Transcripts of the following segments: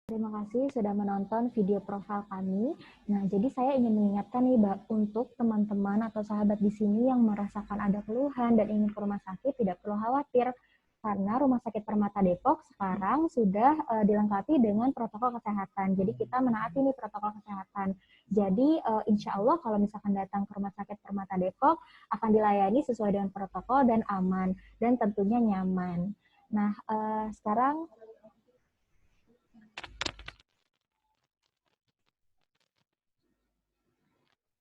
Terima kasih sudah menonton video profil kami. Nah, jadi saya ingin mengingatkan nih, Mbak, untuk teman-teman atau sahabat di sini yang merasakan ada keluhan dan ingin ke rumah sakit, tidak perlu khawatir. Karena Rumah Sakit Permata Depok sekarang sudah dilengkapi dengan protokol kesehatan. Jadi kita menaati nih protokol kesehatan. Jadi insya Allah kalau misalkan datang ke Rumah Sakit Permata Depok akan dilayani sesuai dengan protokol dan aman dan tentunya nyaman. Nah, sekarang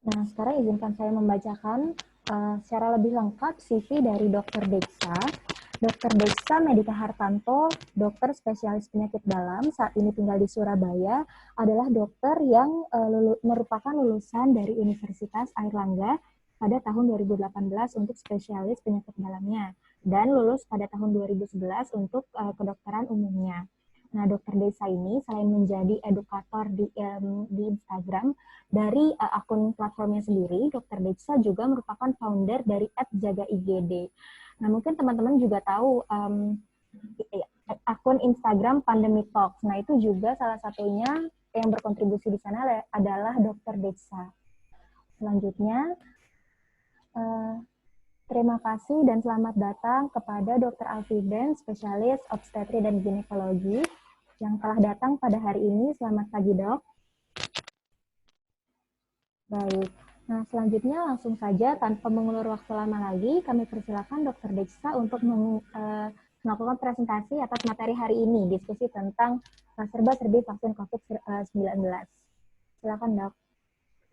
sekarang izinkan saya membacakan secara lebih lengkap CV dari Dr. Deksa. Dr. Deksa Medika Hartanto, dokter spesialis penyakit dalam, saat ini tinggal di Surabaya, adalah dokter yang merupakan lulusan dari Universitas Airlangga pada tahun 2018 untuk spesialis penyakit dalamnya, dan lulus pada tahun 2011 untuk kedokteran umumnya. Nah, Dokter Desa ini selain menjadi edukator di Instagram, dari akun platformnya sendiri, Dokter Desa juga merupakan founder dari @jaga_igd. Nah, mungkin teman-teman juga tahu akun Instagram Pandemic Talks. Nah, itu juga salah satunya yang berkontribusi di sana adalah Dokter Desa. Selanjutnya, terima kasih dan selamat datang kepada Dr. Alfiden, spesialis obstetri dan ginekologi, yang telah datang pada hari ini. Selamat pagi, Dok. Baik. Nah, selanjutnya langsung saja tanpa mengulur waktu lama lagi, kami persilakan Dr. Deksa untuk melakukan presentasi atas materi hari ini, diskusi tentang serba-serbi vaksin COVID-19. Silakan, Dok.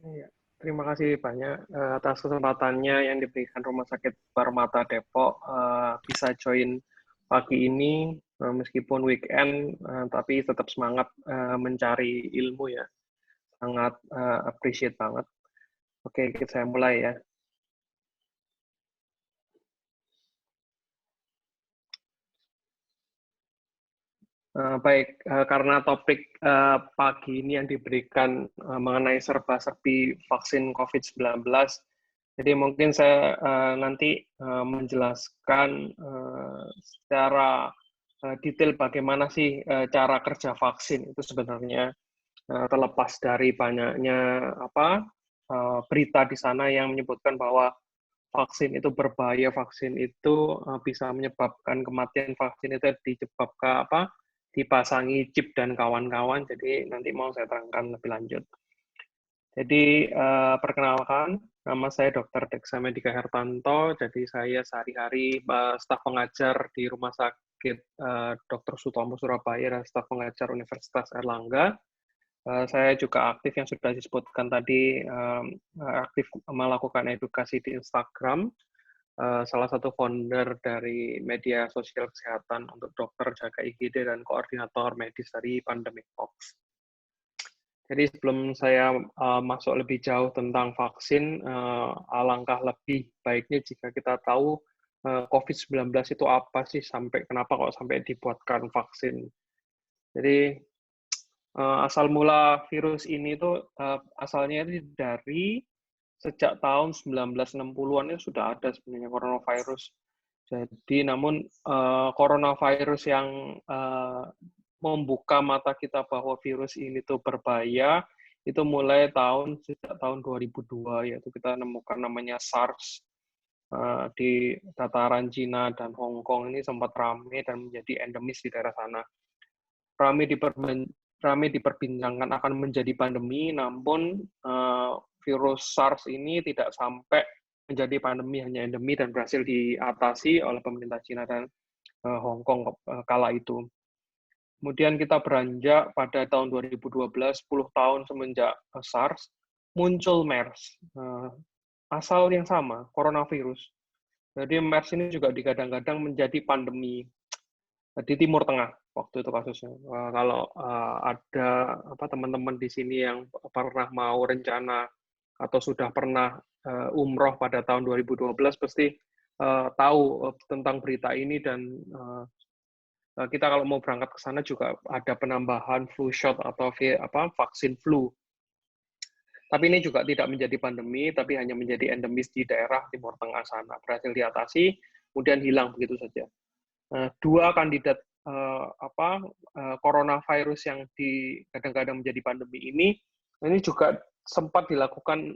Ya, terima kasih banyak atas kesempatannya yang diberikan Rumah Sakit Permata Depok bisa join pagi ini meskipun weekend, tapi tetap semangat mencari ilmu ya. Sangat appreciate banget. Oke, saya mulai ya. Baik, karena topik pagi ini yang diberikan mengenai serba-serbi vaksin COVID-19, jadi mungkin saya nanti menjelaskan secara detail bagaimana sih cara kerja vaksin itu sebenarnya, terlepas dari banyaknya berita di sana yang menyebutkan bahwa vaksin itu berbahaya, vaksin itu bisa menyebabkan kematian, vaksin itu disebabkan dipasangi chip dan kawan-kawan. Jadi nanti mau saya terangkan lebih lanjut. Jadi perkenalkan, nama saya Dr. Deksa Medika Hartanto. Jadi saya sehari-hari staf pengajar di Rumah Sakit Dr. Sutomo Surabaya dan staf pengajar Universitas Airlangga. Saya juga aktif yang sudah disebutkan tadi, aktif melakukan edukasi di Instagram, salah satu founder dari media sosial kesehatan untuk dokter jaga IGD dan koordinator medis dari Pandemic Talks. Jadi sebelum saya masuk lebih jauh tentang vaksin, alangkah lebih baiknya jika kita tahu COVID-19 itu apa sih, kenapa kok sampai dibuatkan vaksin. Jadi asal mula virus ini tuh asalnya itu dari sejak tahun 1960-an itu sudah ada sebenarnya coronavirus. Jadi namun coronavirus yang membuka mata kita bahwa virus ini tuh berbahaya itu mulai sejak tahun 2002, yaitu kita menemukan namanya SARS di dataran Cina dan Hong Kong. Ini sempat ramai dan menjadi endemis di daerah sana. Ramai diperbincangkan akan menjadi pandemi, namun virus SARS ini tidak sampai menjadi pandemi, hanya endemi dan berhasil diatasi oleh pemerintah Cina dan Hong Kong kala itu. Kemudian kita beranjak pada tahun 2012, 10 tahun semenjak SARS, muncul MERS, asal yang sama, coronavirus. Jadi MERS ini juga digadang-gadang menjadi pandemi di Timur Tengah waktu itu kasusnya. Kalau ada teman-teman di sini yang pernah mau rencana atau sudah pernah umroh pada tahun 2012 pasti tahu tentang berita ini, dan kita kalau mau berangkat ke sana juga ada penambahan flu shot atau vaksin flu. Tapi ini juga tidak menjadi pandemi, tapi hanya menjadi endemis di daerah Timur Tengah sana. Berhasil diatasi, kemudian hilang begitu saja. Dua kandidat coronavirus yang kadang-kadang menjadi pandemi ini juga sempat dilakukan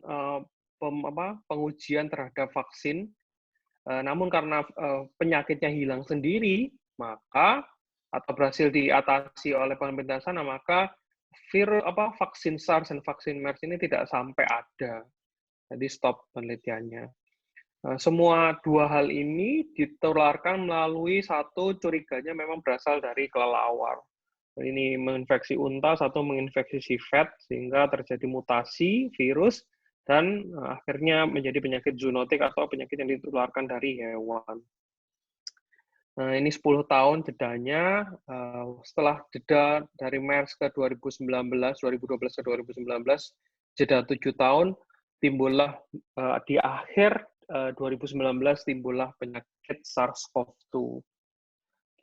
pengujian terhadap vaksin. Namun karena penyakitnya hilang sendiri, maka atau berhasil diatasi oleh pemerintah sana, maka vaksin SARS dan vaksin MERS ini tidak sampai ada. Jadi stop penelitiannya. Semua dua hal ini ditularkan melalui satu curiganya memang berasal dari kelelawar. Ini menginfeksi unta, satu menginfeksi sifat, sehingga terjadi mutasi virus, dan akhirnya menjadi penyakit zoonotik atau penyakit yang ditularkan dari hewan. Nah, ini 10 tahun jedanya, setelah jeda dari MERS ke 2019, 2012 ke 2019, jeda 7 tahun, timbullah di akhir 2019 timbullah penyakit SARS-CoV-2.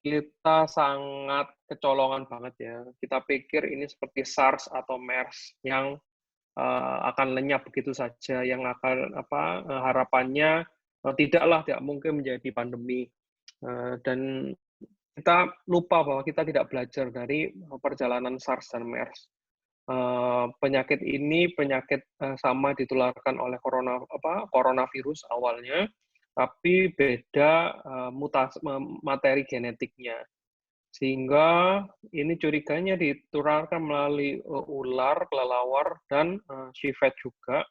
Kita sangat kecolongan banget ya. Kita pikir ini seperti SARS atau MERS yang akan lenyap begitu saja, yang akan harapannya tidak mungkin menjadi pandemi. Dan kita lupa bahwa kita tidak belajar dari perjalanan SARS dan MERS. Penyakit ini sama ditularkan oleh coronavirus awalnya, tapi beda materi genetiknya. Sehingga ini curiganya ditularkan melalui ular, kelelawar, dan civet juga,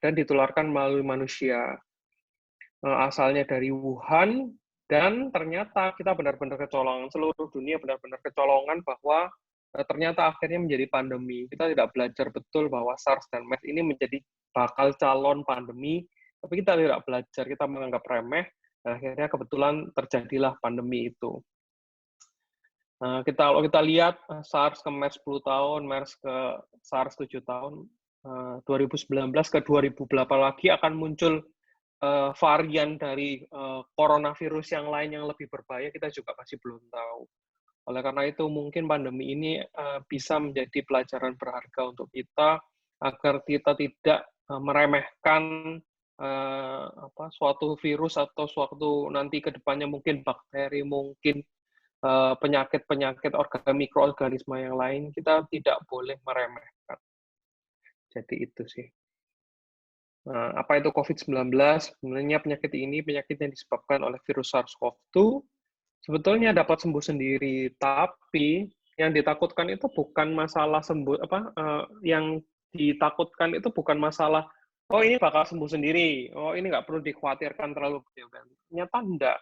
dan ditularkan melalui manusia. Asalnya dari Wuhan, dan ternyata kita benar-benar kecolongan, seluruh dunia benar-benar kecolongan bahwa ternyata akhirnya menjadi pandemi. Kita tidak belajar betul bahwa SARS dan MERS ini menjadi bakal calon pandemi, tapi kita tidak belajar, kita menganggap remeh, dan akhirnya kebetulan terjadilah pandemi itu. Kalau kita lihat SARS ke MERS 10 tahun, MERS ke SARS 7 tahun, 2019 ke 2008 lagi akan muncul varian dari coronavirus yang lain yang lebih berbahaya, kita juga masih belum tahu. Oleh karena itu, mungkin pandemi ini bisa menjadi pelajaran berharga untuk kita, agar kita tidak meremehkan suatu virus atau suatu nanti ke depannya mungkin bakteri, mungkin penyakit-penyakit mikroorganisme yang lain, kita tidak boleh meremehkan. Jadi itu sih. Apa itu COVID-19? Sebenarnya penyakit ini penyakit yang disebabkan oleh virus SARS-CoV-2. Sebetulnya dapat sembuh sendiri, tapi yang ditakutkan itu bukan masalah yang ditakutkan itu bukan masalah, oh ini bakal sembuh sendiri, oh ini nggak perlu dikhawatirkan terlalu berlebihan. Ternyata enggak.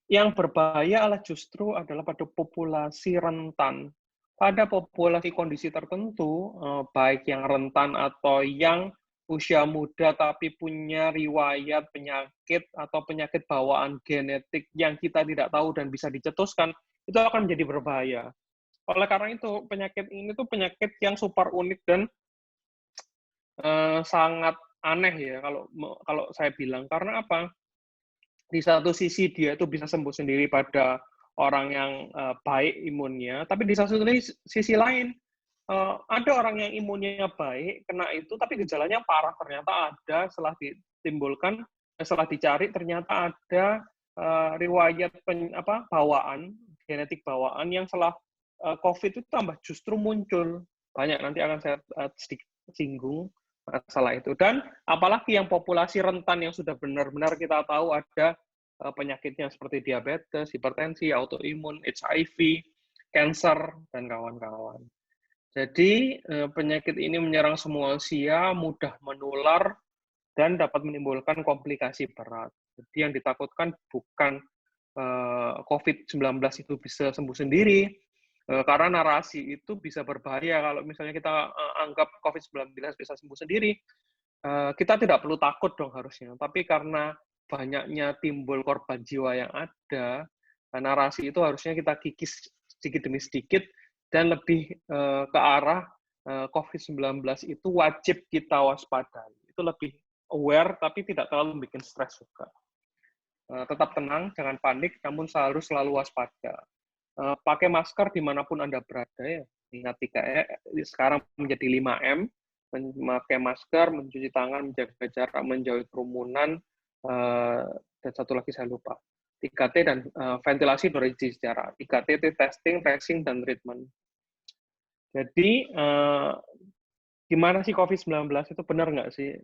Yang berbahaya justru adalah pada populasi rentan. Pada populasi kondisi tertentu, baik yang rentan atau yang usia muda tapi punya riwayat penyakit atau penyakit bawaan genetik yang kita tidak tahu dan bisa dicetuskan, itu akan menjadi berbahaya. Oleh karena itu, penyakit ini tuh penyakit yang super unik dan sangat aneh ya kalau saya bilang. Karena apa? Di satu sisi dia itu bisa sembuh sendiri pada orang yang baik imunnya, tapi di satu sisi lain ada orang yang imunnya baik kena itu, tapi gejalanya parah, ternyata ada setelah dicari ternyata ada riwayat bawaan, genetik bawaan yang setelah COVID itu tambah justru muncul banyak. Nanti akan saya sedikit singgung masalah itu. Dan apalagi yang populasi rentan yang sudah benar-benar kita tahu ada penyakitnya seperti diabetes, hipertensi, autoimun, HIV, kanker, dan kawan-kawan. Jadi penyakit ini menyerang semua usia, mudah menular, dan dapat menimbulkan komplikasi berat. Jadi yang ditakutkan bukan COVID-19 itu bisa sembuh sendiri, karena narasi itu bisa berbahaya. Kalau misalnya kita anggap COVID-19 bisa sembuh sendiri, kita tidak perlu takut dong harusnya. Tapi karena banyaknya timbul korban jiwa yang ada, narasi itu harusnya kita kikis sedikit demi sedikit, dan lebih ke arah COVID-19 itu wajib kita waspadai. Itu lebih aware, tapi tidak terlalu bikin stres juga. Tetap tenang, jangan panik, namun harus selalu waspada. Pakai masker dimanapun Anda berada ya. Ingat 3M, sekarang menjadi 5M, memakai masker, mencuci tangan, menjaga jarak, menjauhi kerumunan, dan satu lagi saya lupa. 3T dan ventilasi berisi sejarah. 3T itu testing, tracing, dan treatment. Jadi, gimana sih COVID-19 itu benar nggak sih?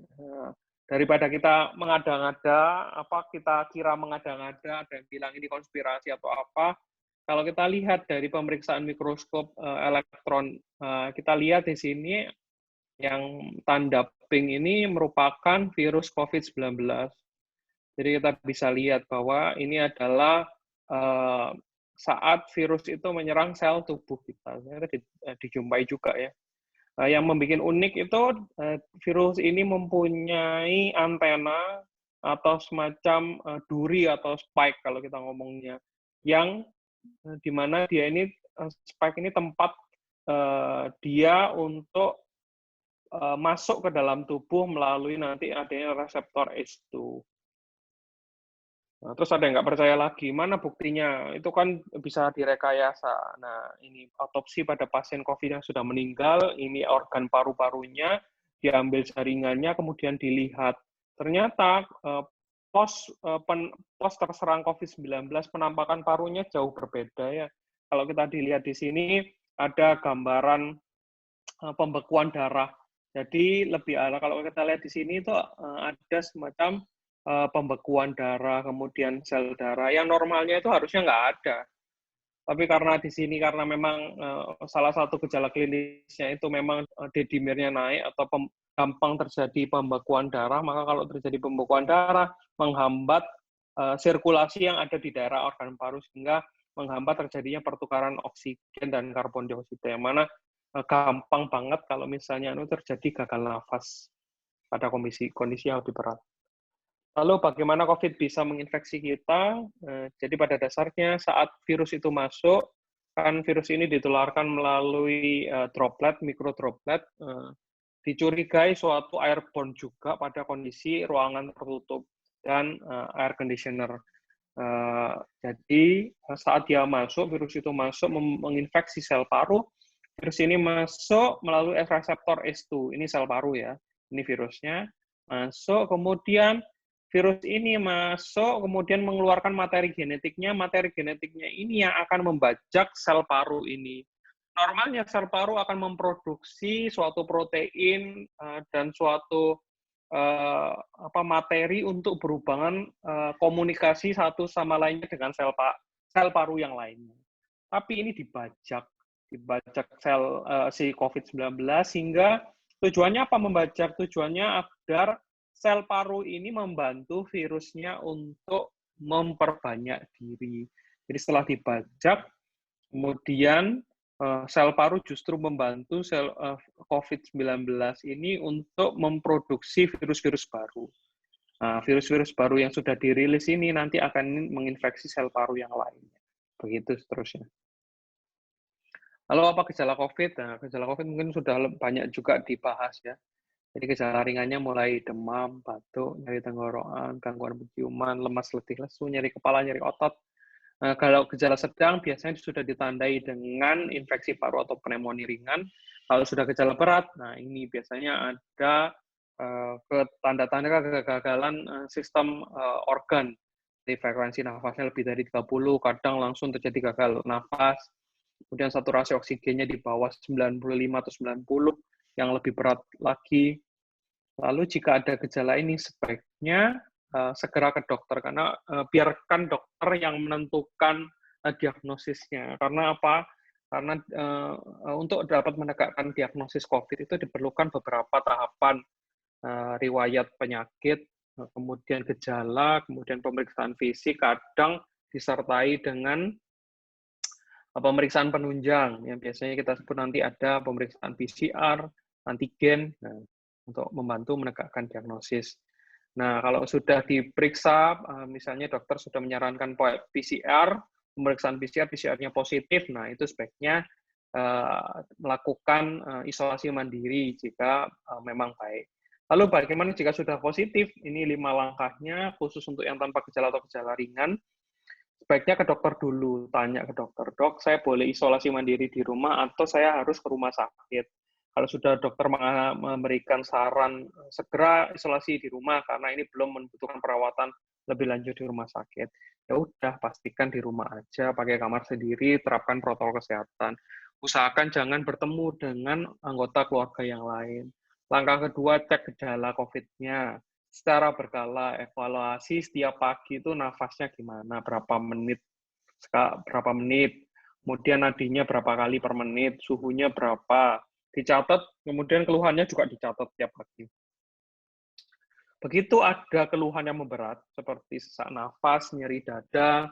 Daripada kita mengada-ngada, kita kira mengada-ngada, ada yang bilang ini konspirasi atau apa, kalau kita lihat dari pemeriksaan mikroskop elektron, kita lihat di sini yang tanda pink ini merupakan virus COVID-19. Jadi kita bisa lihat bahwa ini adalah saat virus itu menyerang sel tubuh kita. Ini dijumpai juga ya. Yang membuat unik itu virus ini mempunyai antena atau semacam duri atau spike kalau kita ngomongnya, yang di mana dia ini spike ini tempat dia untuk masuk ke dalam tubuh melalui nanti adanya reseptor ACE2. Nah, terus ada yang nggak percaya lagi, mana buktinya? Itu kan bisa direkayasa. Nah, ini autopsi pada pasien COVID yang sudah meninggal, ini organ paru-parunya, diambil jaringannya, kemudian dilihat. Ternyata pos terserang COVID-19, penampakan parunya jauh berbeda ya. Kalau kita dilihat di sini, ada gambaran pembekuan darah. Jadi lebih kalau kita lihat di sini itu ada semacam pembekuan darah, kemudian sel darah. Yang normalnya itu harusnya nggak ada. Tapi karena di sini, karena memang salah satu gejala klinisnya itu memang D-dimernya naik atau gampang terjadi pembekuan darah, maka kalau terjadi pembekuan darah, menghambat sirkulasi yang ada di daerah organ paru, sehingga menghambat terjadinya pertukaran oksigen dan karbon dioksida, yang mana gampang banget kalau misalnya itu terjadi gagal nafas pada kondisi yang lebih berat. Lalu bagaimana COVID bisa menginfeksi kita? Jadi pada dasarnya saat virus itu masuk, kan virus ini ditularkan melalui droplet, mikrodroplet, dicurigai suatu airborne juga pada kondisi ruangan tertutup dan air conditioner. Jadi saat dia masuk, virus itu masuk menginfeksi sel paru, virus ini masuk melalui reseptor ACE2, ini sel paru ya, ini virusnya, masuk, kemudian virus ini masuk, kemudian mengeluarkan materi genetiknya ini yang akan membajak sel paru ini. Normalnya sel paru akan memproduksi suatu protein dan suatu materi untuk berhubungan komunikasi satu sama lainnya dengan sel paru yang lainnya. Tapi ini dibajak sel si COVID-19, sehingga tujuannya apa membajak? Tujuannya agar sel paru ini membantu virusnya untuk memperbanyak diri. Jadi setelah dibajak, kemudian sel paru justru membantu sel COVID-19 ini untuk memproduksi virus-virus baru. Nah, virus-virus baru yang sudah dirilis ini nanti akan menginfeksi sel paru yang lainnya. Begitu seterusnya. Lalu apa gejala COVID? Nah, gejala COVID mungkin sudah banyak juga dibahas ya. Jadi gejala ringannya mulai demam, batuk, nyeri tenggorokan, gangguan penciuman, lemas, letih, lesu, nyeri kepala, nyeri otot. Nah, kalau gejala sedang biasanya sudah ditandai dengan infeksi paru atau pneumonia ringan. Kalau sudah gejala berat, nah ini biasanya ada tanda-tanda kegagalan sistem organ. Jadi frekuensi nafasnya lebih dari 30, kadang langsung terjadi gagal nafas. Kemudian saturasi oksigennya di bawah 95 atau 90, yang lebih berat lagi. Lalu jika ada gejala ini, sebaiknya segera ke dokter, karena biarkan dokter yang menentukan diagnosisnya. Karena apa? Karena untuk dapat menegakkan diagnosis COVID itu diperlukan beberapa tahapan, riwayat penyakit, kemudian gejala, kemudian pemeriksaan fisik, kadang disertai dengan pemeriksaan penunjang, yang biasanya kita sebut nanti ada pemeriksaan PCR, antigen, untuk membantu menegakkan diagnosis. Nah, kalau sudah diperiksa, misalnya dokter sudah menyarankan PCR, pemeriksaan PCR-nya positif, nah itu sebaiknya melakukan isolasi mandiri jika memang baik. Lalu bagaimana jika sudah positif? Ini 5 langkahnya, khusus untuk yang tanpa gejala atau gejala ringan. Sebaiknya ke dokter dulu, tanya ke dokter, dok, saya boleh isolasi mandiri di rumah atau saya harus ke rumah sakit? Kalau sudah dokter memberikan saran, segera isolasi di rumah karena ini belum membutuhkan perawatan lebih lanjut di rumah sakit, ya udah pastikan di rumah aja, pakai kamar sendiri, terapkan protokol kesehatan. Usahakan jangan bertemu dengan anggota keluarga yang lain. Langkah kedua, cek gejala COVID-nya. Secara berkala, evaluasi setiap pagi itu nafasnya gimana, berapa menit, kemudian nadinya berapa kali per menit, suhunya berapa, dicatat, kemudian keluhannya juga dicatat tiap pagi. Begitu ada keluhan yang memberat, seperti sesak nafas, nyeri dada,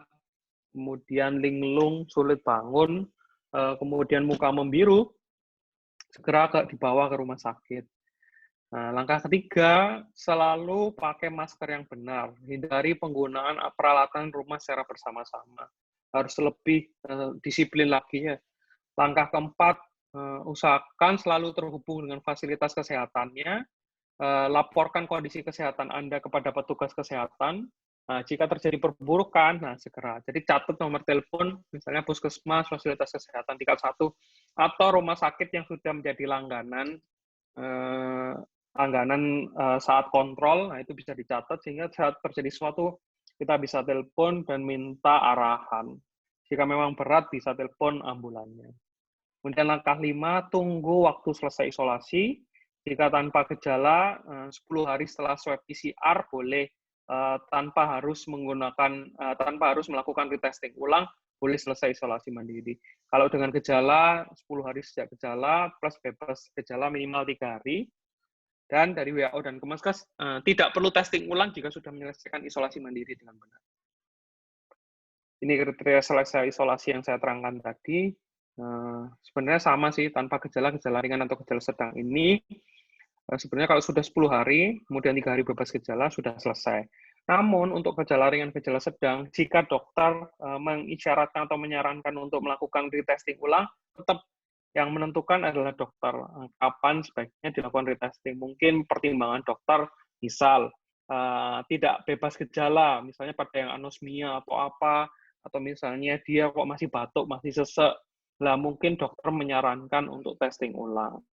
kemudian linglung, sulit bangun, kemudian muka membiru, segera dibawa ke rumah sakit. Nah, langkah ketiga, selalu pakai masker yang benar. Hindari penggunaan peralatan rumah secara bersama-sama. Harus lebih disiplin lagi ya. Langkah keempat, usahakan selalu terhubung dengan fasilitas kesehatannya. Laporkan kondisi kesehatan Anda kepada petugas kesehatan. Nah, jika terjadi perburukan, nah segera. Jadi catat nomor telepon, misalnya puskesmas, fasilitas kesehatan tingkat 1, atau rumah sakit yang sudah menjadi langganan saat kontrol, nah itu bisa dicatat sehingga saat terjadi sesuatu kita bisa telepon dan minta arahan. Jika memang berat bisa telepon ambulannya. Kemudian langkah 5, tunggu waktu selesai isolasi. Jika tanpa gejala, 10 hari setelah swab PCR boleh tanpa harus melakukan retesting ulang, boleh selesai isolasi mandiri. Kalau dengan gejala, 10 hari sejak gejala, plus bebas gejala minimal 3 hari. Dan dari WHO dan Kemenkes, tidak perlu testing ulang jika sudah menyelesaikan isolasi mandiri dengan benar. Ini kriteria selesai isolasi yang saya terangkan tadi. Sebenarnya sama sih, tanpa gejala ringan atau gejala sedang ini, sebenarnya kalau sudah 10 hari, kemudian 3 hari bebas gejala, sudah selesai. Namun, untuk gejala ringan, gejala sedang, jika dokter mengisyaratkan atau menyarankan untuk melakukan retesting ulang, tetap yang menentukan adalah dokter. Kapan sebaiknya dilakukan retesting? Mungkin pertimbangan dokter, misal, tidak bebas gejala, misalnya pada yang anosmia atau apa, atau misalnya dia kok masih batuk, masih sesek, lah mungkin dokter menyarankan untuk testing ulang.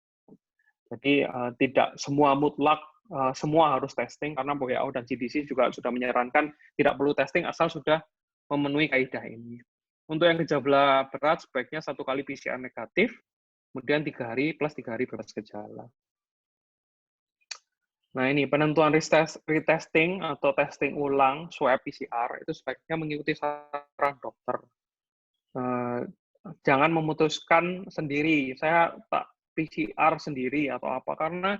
Jadi tidak semua mutlak semua harus testing, karena WHO dan CDC juga sudah menyarankan tidak perlu testing asal sudah memenuhi kaidah ini. Untuk yang gejala berat sebaiknya 1 kali PCR negatif, kemudian 3 hari plus 3 hari bebas gejala. Nah ini penentuan retesting atau testing ulang swab PCR itu sebaiknya mengikuti saran dokter. Jangan memutuskan sendiri, saya tak PCR sendiri atau apa, karena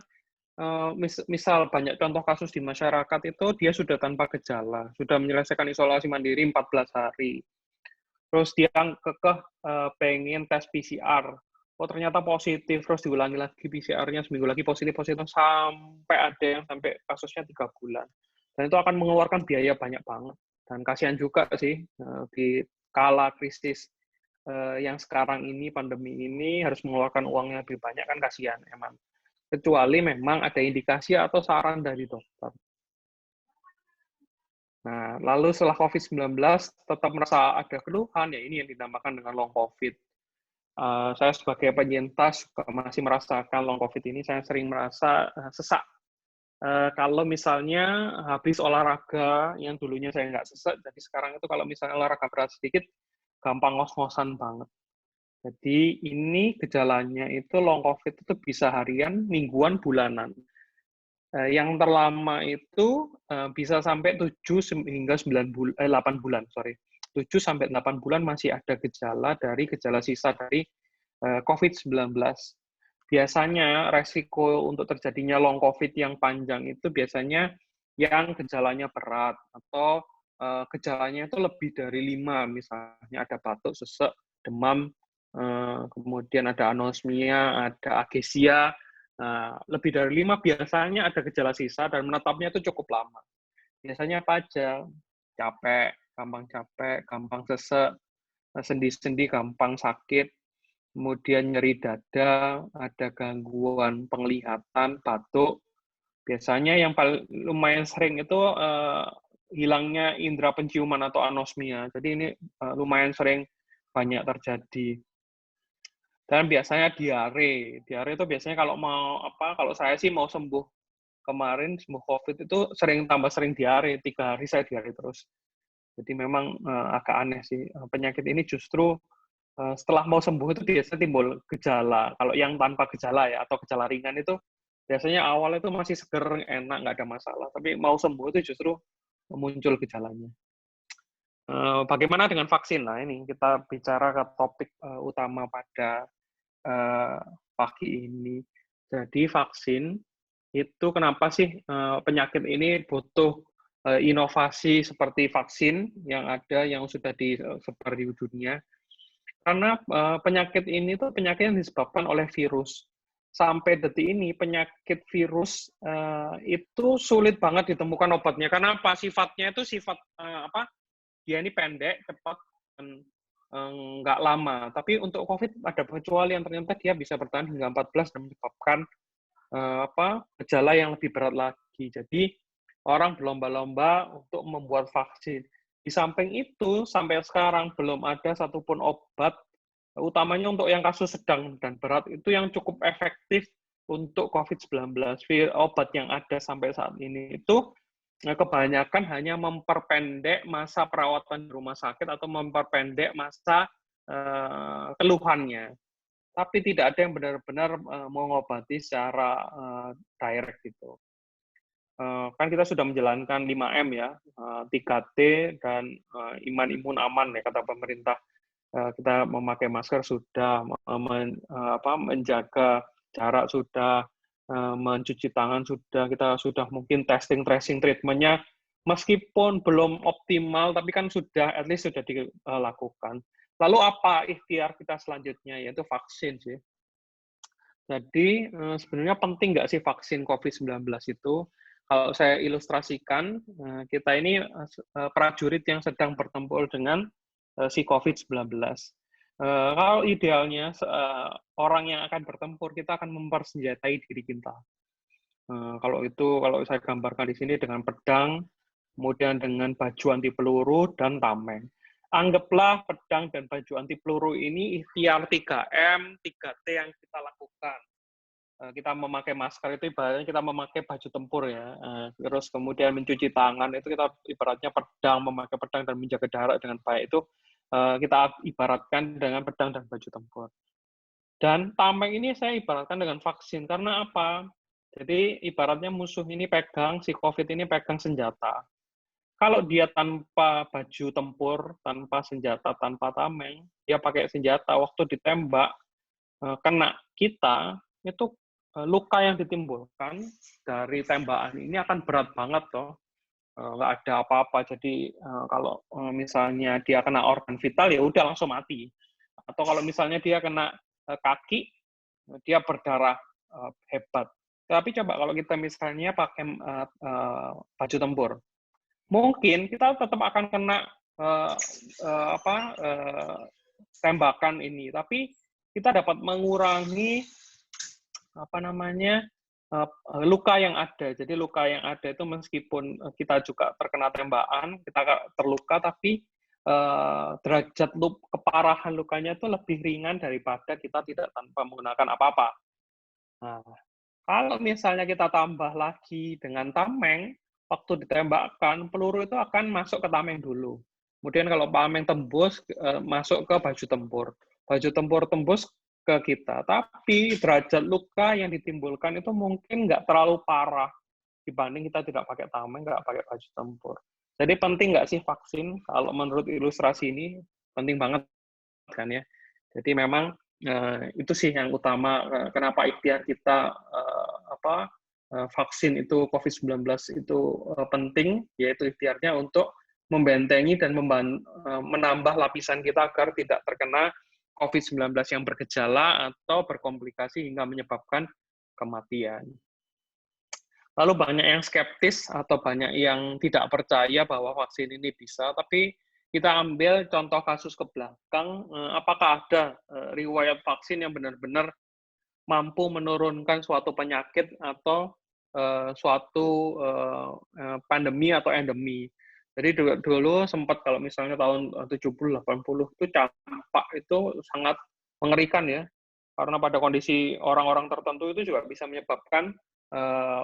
misal banyak contoh kasus di masyarakat itu dia sudah tanpa gejala, sudah menyelesaikan isolasi mandiri 14 hari. Terus dia kekeh pengen tes PCR. Oh ternyata positif, terus diulangi lagi PCR-nya seminggu lagi positif, sampai ada yang sampai kasusnya 3 bulan. Dan itu akan mengeluarkan biaya banyak banget. Dan kasihan juga sih di kala krisis yang sekarang ini, pandemi ini, harus mengeluarkan uangnya lebih banyak, kan kasihan emang. Kecuali memang ada indikasi atau saran dari dokter. Nah, lalu setelah COVID-19 tetap merasa ada keluhan, ya ini yang dinamakan dengan long COVID. Saya sebagai penyintas masih merasakan long COVID ini, saya sering merasa sesak. Kalau misalnya habis olahraga, yang dulunya saya nggak sesak, jadi sekarang itu kalau misalnya olahraga berat sedikit, gampang ngos-ngosan banget. Jadi ini gejalanya itu long COVID itu bisa harian, mingguan, bulanan. Yang terlama itu bisa sampai 7 hingga 8 bulan, sorry. 7 sampai 8 bulan masih ada gejala sisa dari COVID-19. Biasanya resiko untuk terjadinya long COVID yang panjang itu biasanya yang gejalanya berat atau gejalanya itu lebih dari 5, misalnya ada batuk, sesek, demam, kemudian ada anosmia, ada agesia. Nah, lebih dari 5 biasanya ada gejala sisa dan menetapnya itu cukup lama. Biasanya apa aja? Capek, gampang sesek, sendi-sendi gampang sakit, kemudian nyeri dada, ada gangguan penglihatan, batuk. Biasanya yang paling lumayan sering itu hilangnya indera penciuman atau anosmia. Jadi ini lumayan sering banyak terjadi. Dan biasanya diare. Diare itu biasanya kalau saya sih mau sembuh kemarin sembuh COVID itu tambah sering diare, 3 hari saya diare terus. Jadi memang agak aneh sih. Penyakit ini justru setelah mau sembuh itu biasanya timbul gejala. Kalau yang tanpa gejala ya, atau gejala ringan itu, biasanya awalnya itu masih seger, enak, nggak ada masalah. Tapi mau sembuh itu justru muncul gejalanya. Bagaimana dengan vaksin? Nah, ini kita bicara ke topik utama pada pagi ini. Jadi vaksin itu kenapa sih penyakit ini butuh inovasi seperti vaksin yang ada yang sudah disebar di dunia? Karena penyakit ini tuh penyakit yang disebabkan oleh virus. Sampai detik ini penyakit virus itu sulit banget ditemukan obatnya. Karena apa? Sifatnya itu sifat apa? Dia ini pendek, cepat, dan nggak lama. Tapi untuk COVID ada pengecualian, ternyata dia bisa bertahan hingga 14 dan menyebabkan gejala yang lebih berat lagi. Jadi orang berlomba-lomba untuk membuat vaksin. Di samping itu, sampai sekarang belum ada satupun obat, utamanya untuk yang kasus sedang dan berat, itu yang cukup efektif untuk COVID-19. Obat yang ada sampai saat ini itu kebanyakan hanya memperpendek masa perawatan di rumah sakit atau memperpendek masa keluhannya. Tapi tidak ada yang benar-benar mengobati secara direct gitu. Kan kita sudah menjalankan 5M ya, 3T dan iman imun aman ya kata pemerintah. Kita memakai masker sudah, menjaga jarak sudah, mencuci tangan sudah, kita sudah mungkin testing, tracing, treatment-nya meskipun belum optimal, tapi kan sudah, at least sudah dilakukan. Lalu apa ikhtiar kita selanjutnya, yaitu vaksin sih. Jadi sebenarnya penting nggak sih vaksin COVID-19 itu? Kalau saya ilustrasikan, kita ini prajurit yang sedang bertempur dengan si COVID-19. Kalau idealnya orang yang akan bertempur, kita akan mempersenjatai diri kita. Kalau saya gambarkan di sini dengan pedang, kemudian dengan baju anti peluru dan tameng. Anggaplah pedang dan baju anti peluru ini ikhtiar 3M, 3T yang kita lakukan. Kita memakai masker itu ibaratnya kita memakai baju tempur ya. Terus kemudian mencuci tangan itu kita ibaratnya pedang, memakai pedang dan menjaga jarak dengan baik itu kita ibaratkan dengan pedang dan baju tempur. Dan tameng ini saya ibaratkan dengan vaksin karena apa? Jadi ibaratnya musuh ini si COVID ini pegang senjata. Kalau dia tanpa baju tempur, tanpa senjata, tanpa tameng, dia pakai senjata, waktu ditembak, kena kita, itu luka yang ditimbulkan dari tembakan ini akan berat banget toh. Nggak ada apa-apa. Jadi kalau misalnya dia kena organ vital, ya udah langsung mati. Atau kalau misalnya dia kena kaki, dia berdarah hebat. Tapi coba kalau kita misalnya pakai baju tempur, mungkin kita tetap akan kena tembakan ini, tapi kita dapat mengurangi luka yang ada. Jadi luka yang ada itu meskipun kita juga terkena tembakan, kita terluka, tapi derajat keparahan lukanya itu lebih ringan daripada kita tidak tanpa menggunakan apa-apa. Nah, kalau misalnya kita tambah lagi dengan tameng, waktu ditembakkan, peluru itu akan masuk ke tameng dulu. Kemudian kalau tameng tembus, masuk ke baju tempur. Baju tempur tembus ke kita. Tapi derajat luka yang ditimbulkan itu mungkin nggak terlalu parah dibanding kita tidak pakai tameng, nggak pakai baju tempur. Jadi penting nggak sih vaksin? Kalau menurut ilustrasi ini, penting banget kan ya. Jadi memang itu sih yang utama kenapa ikhtiar kita vaksin itu COVID-19 itu penting, yaitu ikhtiarnya untuk membentengi dan menambah lapisan kita agar tidak terkena COVID-19 yang bergejala atau berkomplikasi hingga menyebabkan kematian. Lalu banyak yang skeptis atau banyak yang tidak percaya bahwa vaksin ini bisa, tapi kita ambil contoh kasus ke belakang, apakah ada riwayat vaksin yang benar-benar mampu menurunkan suatu penyakit atau suatu pandemi atau endemi. Jadi dulu sempat kalau misalnya tahun 70-80 itu campak itu sangat mengerikan ya, karena pada kondisi orang-orang tertentu itu juga bisa menyebabkan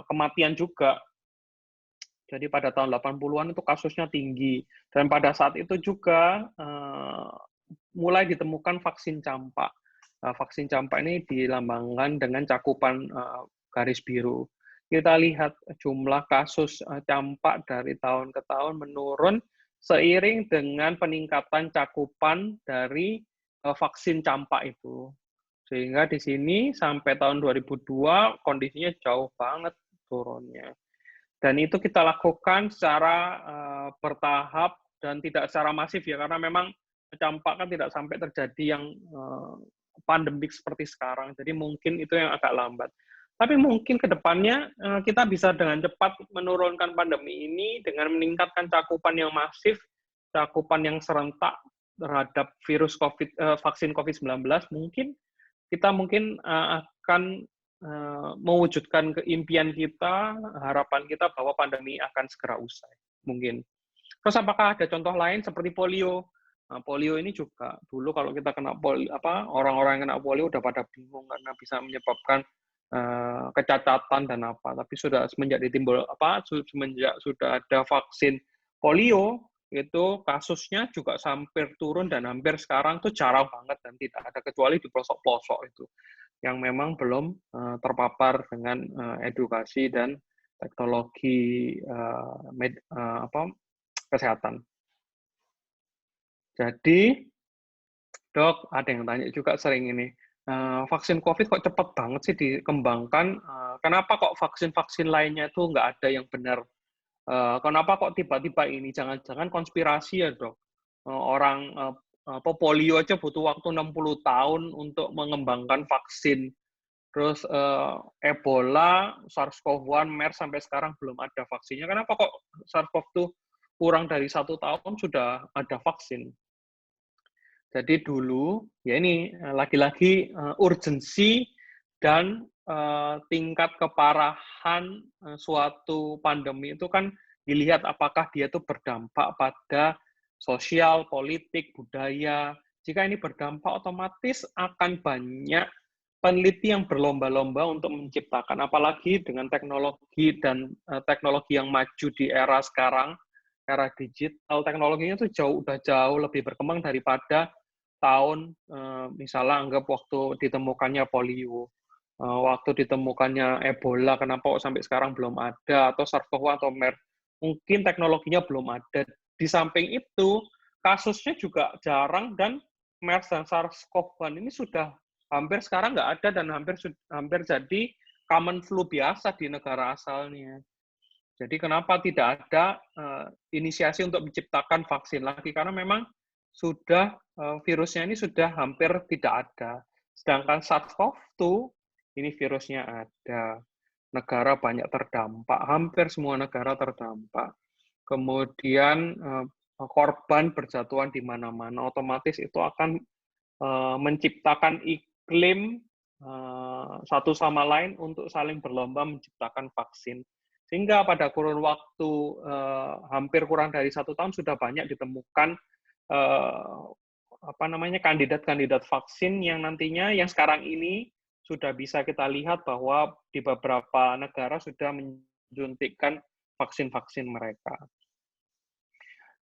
kematian juga. Jadi pada tahun 80-an itu kasusnya tinggi. Dan pada saat itu juga mulai ditemukan vaksin campak. Vaksin campak ini dilambangkan dengan cakupan garis biru. Kita lihat jumlah kasus campak dari tahun ke tahun menurun seiring dengan peningkatan cakupan dari vaksin campak itu. Sehingga di sini sampai tahun 2002 kondisinya jauh banget turunnya. Dan itu kita lakukan secara bertahap dan tidak secara masif ya, karena memang campak kan tidak sampai terjadi yang pandemik seperti sekarang. Jadi mungkin itu yang agak lambat. Tapi mungkin ke depannya kita bisa dengan cepat menurunkan pandemi ini dengan meningkatkan cakupan yang masif, cakupan yang serentak terhadap virus vaksin COVID-19. Kita mungkin akan mewujudkan keimpian kita, harapan kita bahwa pandemi akan segera usai, mungkin. Terus apakah ada contoh lain seperti polio? Nah, polio ini juga dulu kalau kita kena polio, orang-orang yang kena polio udah pada bingung karena bisa menyebabkan kecacatan dan apa. Tapi semenjak sudah ada vaksin polio, itu kasusnya juga hampir turun dan hampir sekarang tuh jarang banget dan tidak ada kecuali di pelosok-pelosok itu yang memang belum terpapar dengan edukasi dan teknologi kesehatan. Jadi, Dok, ada yang tanya juga sering ini, vaksin COVID kok cepat banget sih dikembangkan? Kenapa kok vaksin-vaksin lainnya itu nggak ada yang benar? Kenapa kok tiba-tiba ini? Jangan-jangan konspirasi ya, Dok? Orang polio aja butuh waktu 60 tahun untuk mengembangkan vaksin. Terus Ebola, SARS-CoV-1, MERS sampai sekarang belum ada vaksinnya. Kenapa kok SARS-CoV-2 kurang dari 1 tahun sudah ada vaksin? Jadi dulu, ya ini lagi-lagi urgensi dan tingkat keparahan suatu pandemi itu kan dilihat apakah dia itu berdampak pada sosial, politik, budaya. Jika ini berdampak, otomatis akan banyak peneliti yang berlomba-lomba untuk menciptakan, apalagi dengan teknologi dan teknologi yang maju di era sekarang, era digital, teknologinya itu udah jauh lebih berkembang daripada tahun, misalnya anggap waktu ditemukannya polio, waktu ditemukannya Ebola, kenapa kok sampai sekarang belum ada, atau SARS-CoV atau MERS, mungkin teknologinya belum ada. Di samping itu, kasusnya juga jarang, dan MERS dan SARS-CoV-1 ini sudah hampir sekarang nggak ada, dan hampir jadi common flu biasa di negara asalnya. Jadi kenapa tidak ada inisiasi untuk menciptakan vaksin lagi? Karena memang sudah virusnya ini sudah hampir tidak ada. Sedangkan SARS-CoV-2 ini virusnya ada. Negara banyak terdampak, hampir semua negara terdampak. Kemudian korban berjatuhan di mana-mana, otomatis itu akan menciptakan iklim satu sama lain untuk saling berlomba menciptakan vaksin. Sehingga pada kurun waktu hampir kurang dari 1 tahun sudah banyak ditemukan kandidat-kandidat vaksin yang nantinya yang sekarang ini sudah bisa kita lihat bahwa di beberapa negara sudah menyuntikkan vaksin-vaksin mereka.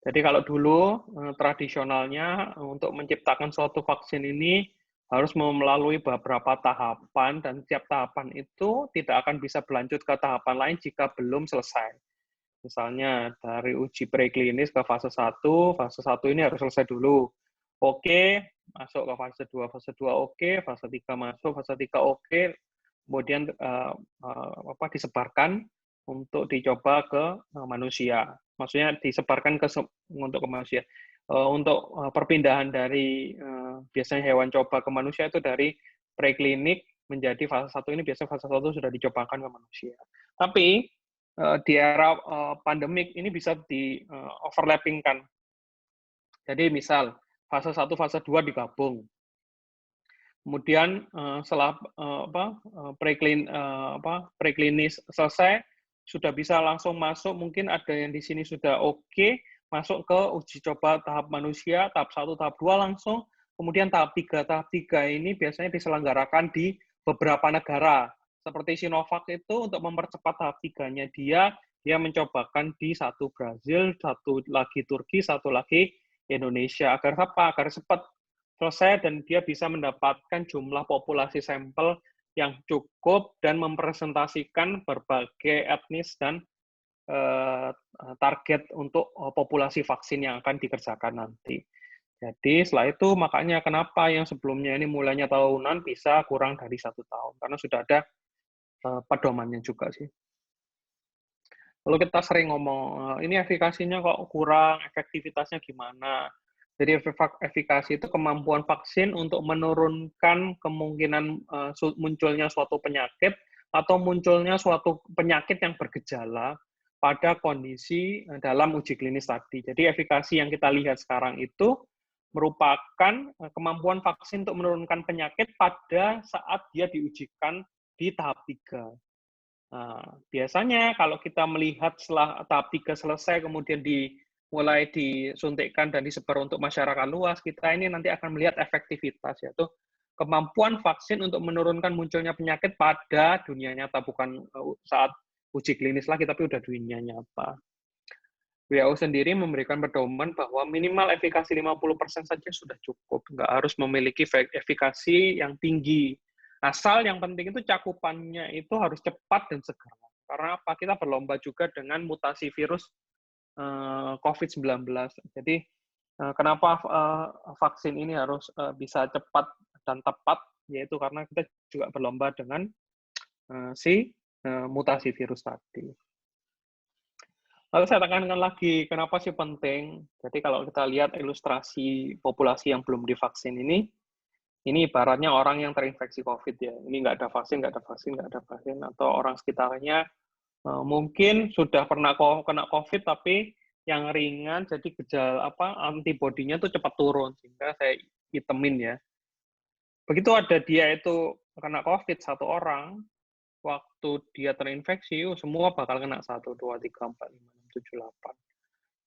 Jadi kalau dulu tradisionalnya untuk menciptakan suatu vaksin ini harus melalui beberapa tahapan, dan setiap tahapan itu tidak akan bisa berlanjut ke tahapan lain jika belum selesai. Misalnya dari uji preklinis ke fase 1 ini harus selesai dulu. Oke, masuk ke fase 2 oke, fase 3 masuk, fase 3 oke, kemudian disebarkan untuk dicoba ke manusia. Maksudnya disebarkan untuk ke manusia. Untuk perpindahan dari biasanya hewan coba ke manusia itu dari preklinik menjadi fase 1 ini biasanya fase 1 sudah dicobakan ke manusia. Tapi di era pandemik ini bisa di-overlappingkan. Jadi misal fase 1, fase 2 digabung. Kemudian setelah preklinis selesai, sudah bisa langsung masuk, mungkin ada yang di sini sudah oke, masuk ke uji coba tahap manusia, tahap 1, tahap 2 langsung, kemudian tahap 3 ini biasanya diselenggarakan di beberapa negara. Seperti Sinovac itu untuk mempercepat tahap 3-nya dia mencobakan di satu Brazil, satu lagi Turki, satu lagi Indonesia. Agar apa? Agar cepat selesai dan dia bisa mendapatkan jumlah populasi sampel yang cukup dan mempresentasikan berbagai etnis dan target untuk populasi vaksin yang akan dikerjakan nanti. Jadi setelah itu makanya kenapa yang sebelumnya ini mulainya tahunan bisa kurang dari 1 tahun karena sudah ada pedomannya juga sih. Lalu kita sering ngomong ini efikasinya kok kurang, efektivitasnya gimana? Jadi efikasi itu kemampuan vaksin untuk menurunkan kemungkinan munculnya suatu penyakit atau munculnya suatu penyakit yang bergejala pada kondisi dalam uji klinis tadi. Jadi efikasi yang kita lihat sekarang itu merupakan kemampuan vaksin untuk menurunkan penyakit pada saat dia diujikan di tahap 3. Nah, biasanya kalau kita melihat setelah tahap 3 selesai, kemudian mulai disuntikkan dan disebar untuk masyarakat luas, kita ini nanti akan melihat efektivitas, yaitu kemampuan vaksin untuk menurunkan munculnya penyakit pada dunia nyata, bukan saat uji klinis lagi, tapi udah dunia nyata. WHO sendiri memberikan pedoman bahwa minimal efikasi 50% saja sudah cukup, nggak harus memiliki efikasi yang tinggi. Asal yang penting itu cakupannya itu harus cepat dan segera. Karena apa? Kita berlomba juga dengan mutasi virus COVID-19. Jadi kenapa vaksin ini harus bisa cepat dan tepat, yaitu karena kita juga berlomba dengan mutasi virus tadi. Lalu saya tekankan lagi, kenapa sih penting? Jadi kalau kita lihat ilustrasi populasi yang belum divaksin ini ibaratnya orang yang terinfeksi COVID ya. Ini nggak ada vaksin, atau orang sekitarnya mungkin sudah pernah kena COVID, tapi yang ringan, jadi gejala antibodinya tuh cepat turun, sehingga saya hitemin ya. Begitu ada dia itu kena COVID, 1 orang, waktu dia terinfeksi, semua bakal kena 1, 2, 3, 4, 5, 6, 7, 8.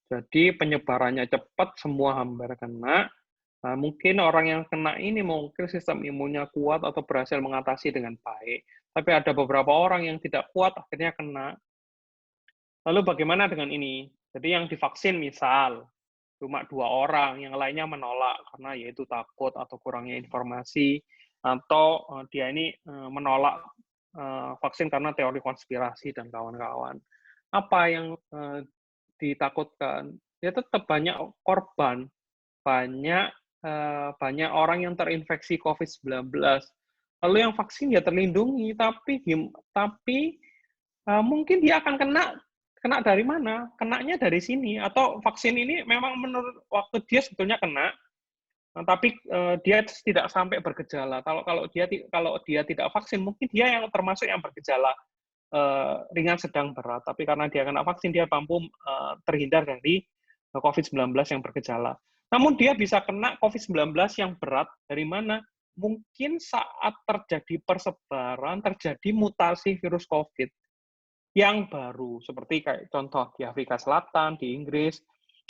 Jadi penyebarannya cepat, semua hampir kena. Nah, mungkin orang yang kena ini mungkin sistem imunnya kuat atau berhasil mengatasi dengan baik. Tapi ada beberapa orang yang tidak kuat, akhirnya kena. Lalu bagaimana dengan ini? Jadi yang divaksin misal, cuma 2 orang, yang lainnya menolak karena yaitu takut atau kurangnya informasi, atau dia ini menolak vaksin karena teori konspirasi dan kawan-kawan. Apa yang ditakutkan? Ya tetap banyak korban, banyak orang yang terinfeksi COVID-19. Lalu yang vaksin ya terlindungi, tapi mungkin dia akan kena dari mana? Kenanya dari sini, atau vaksin ini memang menurut waktu dia sebetulnya kena, tapi dia tidak sampai bergejala. Kalau dia tidak vaksin, mungkin dia yang termasuk yang bergejala ringan, sedang, berat. Tapi karena dia kena vaksin, dia mampu terhindar dari COVID-19 yang bergejala. Namun dia bisa kena COVID-19 yang berat dari mana? Mungkin saat terjadi persebaran, terjadi mutasi virus COVID yang baru, seperti kayak contoh di Afrika Selatan, di Inggris,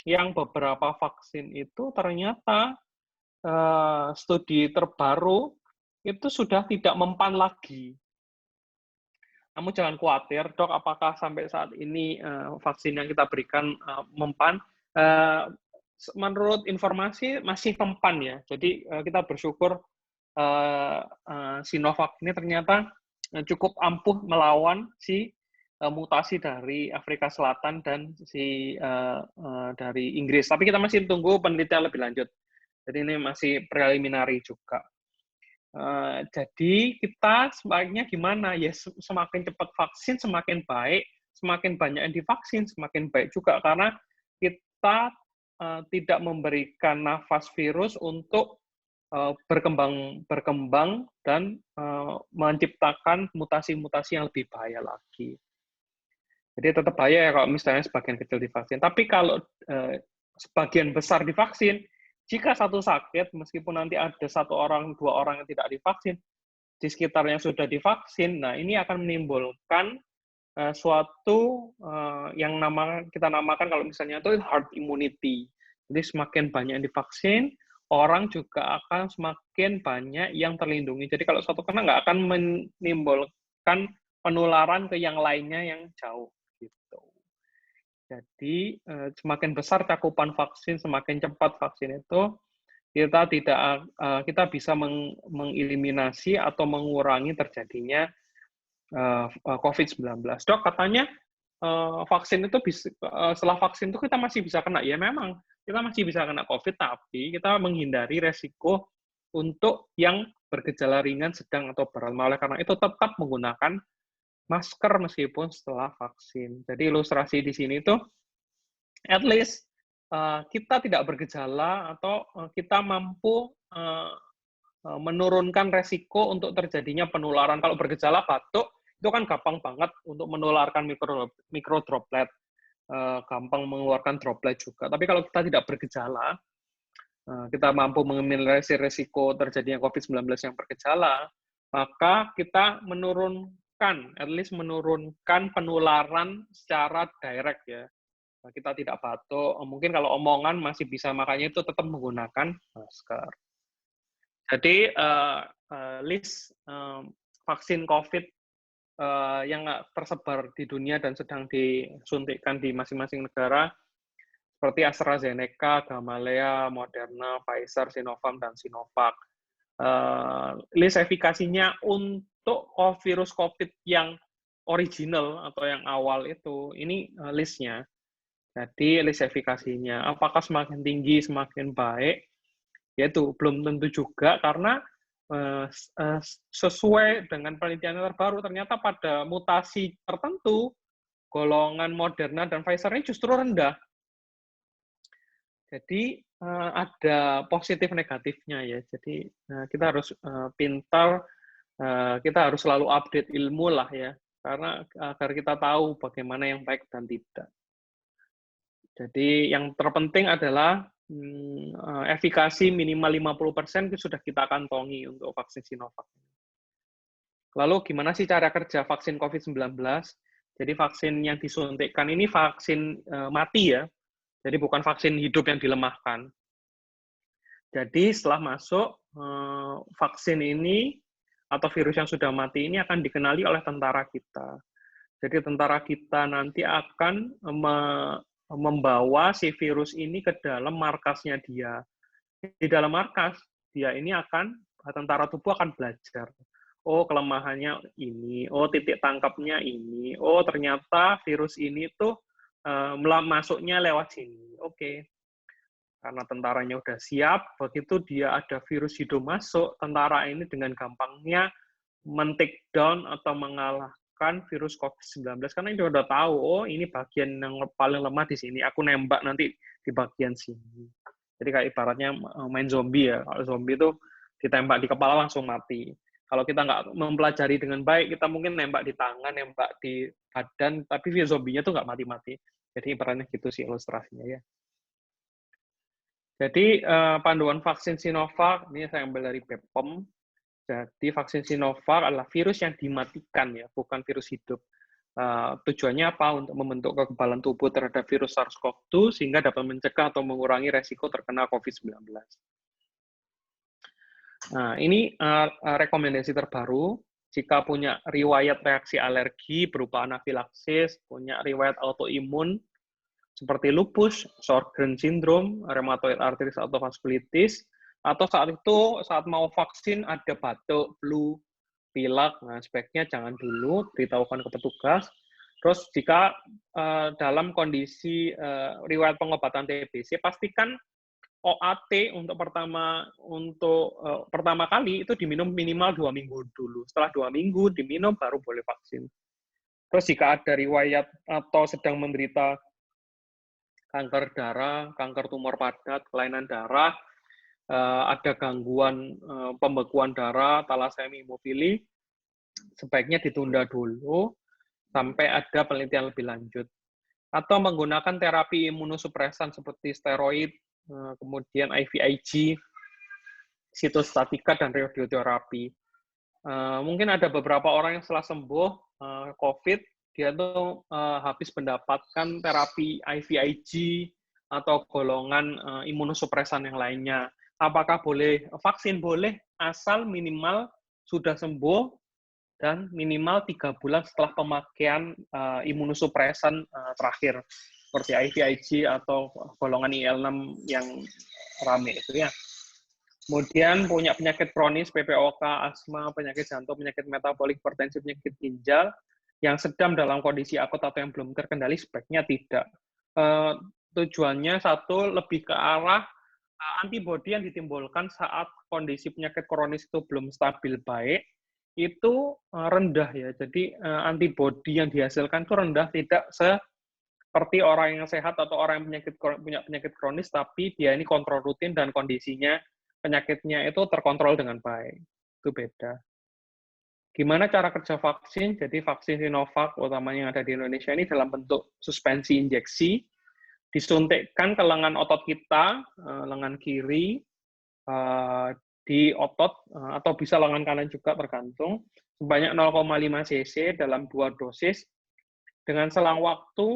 yang beberapa vaksin itu ternyata studi terbaru itu sudah tidak mempan lagi. Namun jangan khawatir, dok, apakah sampai saat ini vaksin yang kita berikan mempan? Menurut informasi masih mempan ya. Jadi kita bersyukur Sinovac ini ternyata cukup ampuh melawan mutasi dari Afrika Selatan dan dari Inggris. Tapi kita masih tunggu penelitian lebih lanjut. Jadi ini masih preliminary juga. Jadi kita sebaiknya gimana? Ya semakin cepat vaksin semakin baik, semakin banyak yang divaksin semakin baik juga, karena kita tidak memberikan nafas virus untuk berkembang dan menciptakan mutasi-mutasi yang lebih bahaya lagi. Jadi tetap bahaya ya kalau misalnya sebagian kecil divaksin. Tapi kalau sebagian besar divaksin, jika satu sakit, meskipun nanti ada 1 orang, 2 orang yang tidak divaksin, di sekitarnya sudah divaksin, nah ini akan menimbulkan suatu yang kita namakan kalau misalnya itu herd immunity. Jadi semakin banyak yang divaksin, orang juga akan semakin banyak yang terlindungi. Jadi kalau suatu kena nggak akan menimbulkan menekan penularan ke yang lainnya yang jauh gitu. Jadi semakin besar cakupan vaksin, semakin cepat vaksin itu kita bisa mengeliminasi atau mengurangi terjadinya COVID-19. Dok, katanya vaksin itu setelah vaksin itu kita masih bisa kena. Ya memang, kita masih bisa kena COVID, tapi kita menghindari resiko untuk yang bergejala ringan, sedang, atau berat. Oleh karena itu tetap menggunakan masker meskipun setelah vaksin. Jadi ilustrasi di sini itu, at least kita tidak bergejala atau kita mampu menurunkan resiko untuk terjadinya penularan. Kalau bergejala batuk, itu kan gampang banget untuk menularkan mikrodroplet, gampang mengeluarkan droplet juga. Tapi kalau kita tidak bergejala, kita mampu meminimalisir resiko terjadinya COVID-19 yang bergejala, maka kita menurunkan, at least menurunkan penularan secara direct ya. Kita tidak batuk, mungkin kalau omongan masih bisa, makanya itu tetap menggunakan masker. Jadi list vaksin COVID yang tersebar di dunia dan sedang disuntikkan di masing-masing negara seperti AstraZeneca, Gamaleya, Moderna, Pfizer, Sinovac, dan Sinovac. List efikasinya untuk virus COVID yang original atau yang awal itu, ini listnya. Jadi list efikasinya, apakah semakin tinggi, semakin baik, yaitu belum tentu juga, karena sesuai dengan penelitian terbaru, ternyata pada mutasi tertentu, golongan Moderna dan Pfizer ini justru rendah. Jadi ada positif negatifnya ya. Jadi kita harus pintar, kita harus selalu update ilmu lah ya, karena agar kita tahu bagaimana yang baik dan tidak. Jadi yang terpenting adalah efikasi minimal 50% itu sudah kita kantongi untuk vaksin Sinovac. Lalu gimana sih cara kerja vaksin COVID-19? Jadi vaksin yang disuntikkan ini vaksin mati ya, jadi bukan vaksin hidup yang dilemahkan. Jadi setelah masuk, vaksin ini atau virus yang sudah mati ini akan dikenali oleh tentara kita. Jadi tentara kita nanti akan membawa si virus ini ke dalam markasnya dia. Di dalam markas, dia ini tentara tubuh akan belajar. Oh, kelemahannya ini. Oh, titik tangkapnya ini. Oh, ternyata virus ini tuh masuknya lewat sini. Oke. Karena tentaranya udah siap, begitu dia ada virus hidup masuk, tentara ini dengan gampangnya men-take down atau mengalahkan virus COVID-19, karena dia udah tahu, oh ini bagian yang paling lemah di sini, aku nembak nanti di bagian sini. Jadi kayak ibaratnya main zombie ya, kalau zombie itu ditembak di kepala langsung mati. Kalau kita nggak mempelajari dengan baik, kita mungkin nembak di tangan, nembak di badan, tapi zombinya tuh nggak mati-mati. Jadi ibaratnya gitu sih ilustrasinya ya. Jadi panduan vaksin Sinovac, ini saya ambil dari BPOM. Jadi vaksin Sinovac adalah virus yang dimatikan ya, bukan virus hidup. Tujuannya apa? Untuk membentuk kekebalan tubuh terhadap virus SARS-CoV-2 sehingga dapat mencegah atau mengurangi resiko terkena COVID-19. Nah, ini rekomendasi terbaru. Jika punya riwayat reaksi alergi berupa anafilaksis, punya riwayat autoimun seperti lupus, Sjögren syndrome, rheumatoid arthritis atau vaskulitis, atau saat mau vaksin ada batuk, flu, pilek, nah sebaiknya jangan dulu, beritahukan ke petugas. Terus jika dalam kondisi riwayat pengobatan TBC, pastikan OAT untuk pertama kali itu diminum minimal 2 minggu dulu. Setelah 2 minggu diminum baru boleh vaksin. Terus jika ada riwayat atau sedang menderita kanker darah, kanker tumor padat, kelainan darah, ada gangguan pembekuan darah, talasemia, hemofili, sebaiknya ditunda dulu sampai ada penelitian lebih lanjut. Atau menggunakan terapi imunosupresan seperti steroid, kemudian IVIG, sitostatika, dan radioterapi. Mungkin ada beberapa orang yang setelah sembuh COVID, dia tuh habis mendapatkan terapi IVIG atau golongan imunosupresan yang lainnya. Apakah boleh vaksin? Boleh, asal minimal sudah sembuh dan minimal 3 bulan setelah pemakaian imunosupresan terakhir, seperti IVIG atau golongan IL-6 yang rame itu ya. Kemudian punya penyakit kronis, PPOK, asma, penyakit jantung, penyakit metabolik, hipertensi, penyakit ginjal, yang sedang dalam kondisi akut atau yang belum terkendali, sebaiknya tidak. Tujuannya satu, lebih ke arah antibodi yang ditimbulkan saat kondisi penyakit kronis itu belum stabil baik, itu rendah ya. Jadi antibodi yang dihasilkan itu rendah, tidak seperti orang yang sehat atau orang yang punya penyakit kronis, tapi dia ini kontrol rutin dan kondisinya penyakitnya itu terkontrol dengan baik. Itu beda. Gimana cara kerja vaksin? Jadi vaksin Sinovac, utamanya yang ada di Indonesia ini dalam bentuk suspensi injeksi, disuntikkan ke lengan otot kita, lengan kiri, di otot, atau bisa lengan kanan juga tergantung, sebanyak 0,5 cc dalam 2 dosis, dengan selang waktu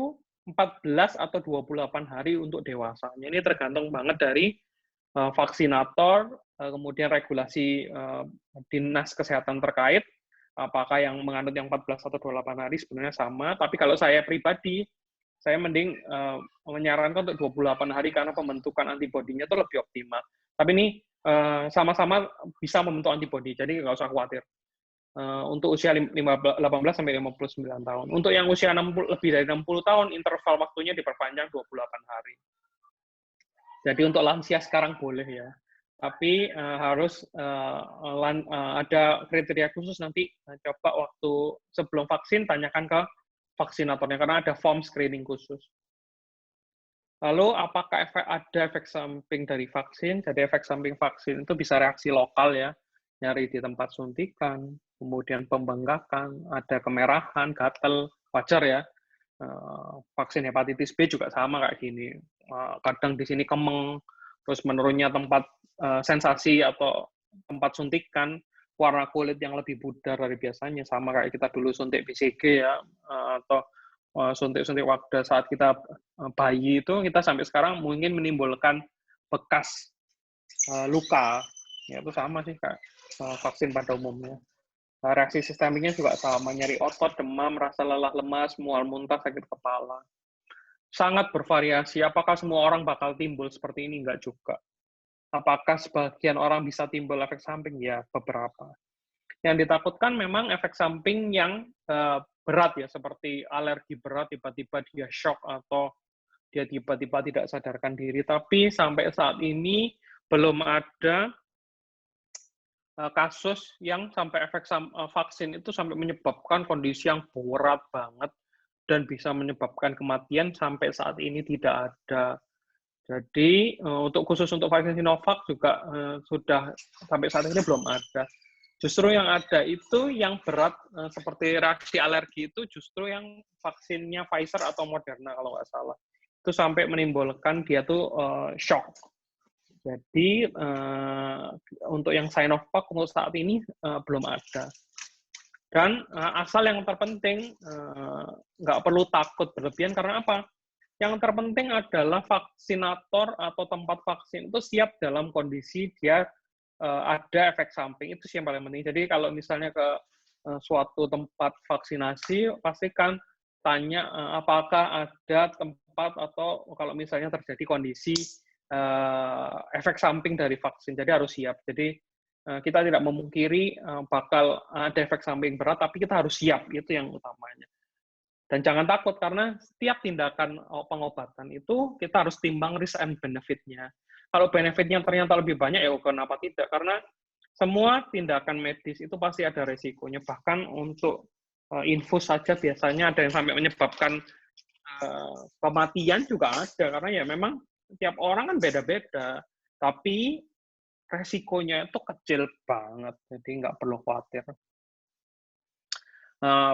14 atau 28 hari untuk dewasanya. Ini tergantung banget dari vaksinator, kemudian regulasi dinas kesehatan terkait, apakah yang menganut yang 14 atau 28 hari sebenarnya sama, tapi kalau saya pribadi, saya mending menyarankan untuk 28 hari karena pembentukan antibodinya itu lebih optimal. Tapi ini sama-sama bisa membentuk antibodi, jadi nggak usah khawatir. Untuk usia 18 sampai 59 tahun. Untuk yang usia 60, lebih dari 60 tahun, interval waktunya diperpanjang 28 hari. Jadi untuk lansia sekarang boleh ya. Tapi harus ada kriteria khusus nanti, coba waktu sebelum vaksin tanyakan ke vaksinatornya karena ada form screening khusus. Lalu apakah ada efek samping dari vaksin? Jadi efek samping vaksin itu bisa reaksi lokal ya, nyari di tempat suntikan, kemudian pembengkakan, ada kemerahan, gatal, wajar ya. Vaksin hepatitis B juga sama kayak gini. Kadang di sini kemeng, terus menurunnya tempat sensasi atau tempat suntikan, warna kulit yang lebih pudar dari biasanya, sama kayak kita dulu suntik BCG ya, atau suntik-suntik waktu saat kita bayi itu, kita sampai sekarang mungkin menimbulkan bekas luka. Ya, itu sama sih kayak vaksin pada umumnya. Reaksi sistemiknya juga sama, nyari otot, demam, rasa lelah, lemas, mual, muntah, sakit kepala. Sangat bervariasi. Apakah semua orang bakal timbul seperti ini? Enggak juga. Apakah sebagian orang bisa timbul efek samping? Ya, beberapa. Yang ditakutkan memang efek samping yang berat ya, seperti alergi berat, tiba-tiba dia shock atau dia tiba-tiba tidak sadarkan diri. Tapi sampai saat ini belum ada kasus yang sampai efek vaksin itu sampai menyebabkan kondisi yang berat banget dan bisa menyebabkan kematian, sampai saat ini tidak ada. Jadi khusus untuk vaksin Sinovac juga sudah sampai saat ini belum ada. Justru yang ada itu yang berat seperti reaksi alergi itu justru yang vaksinnya Pfizer atau Moderna kalau nggak salah. Itu sampai menimbulkan dia tuh shock. Jadi untuk yang Sinovac untuk saat ini belum ada. Dan asal yang terpenting nggak perlu takut berlebihan, karena apa? Yang terpenting adalah vaksinator atau tempat vaksin itu siap dalam kondisi dia ada efek samping, itu sih yang paling penting. Jadi kalau misalnya ke suatu tempat vaksinasi, pastikan tanya apakah ada tempat atau kalau misalnya terjadi kondisi efek samping dari vaksin. Jadi harus siap. Jadi kita tidak memungkiri bakal ada efek samping berat, tapi kita harus siap, itu yang utamanya. Dan jangan takut, karena setiap tindakan pengobatan itu kita harus timbang risk and benefit-nya. Kalau benefit-nya ternyata lebih banyak, ya kenapa tidak? Karena semua tindakan medis itu pasti ada resikonya. Bahkan untuk infus saja biasanya ada yang sampai menyebabkan kematian juga ada. Karena ya memang tiap orang kan beda-beda. Tapi resikonya itu kecil banget. Jadi nggak perlu khawatir.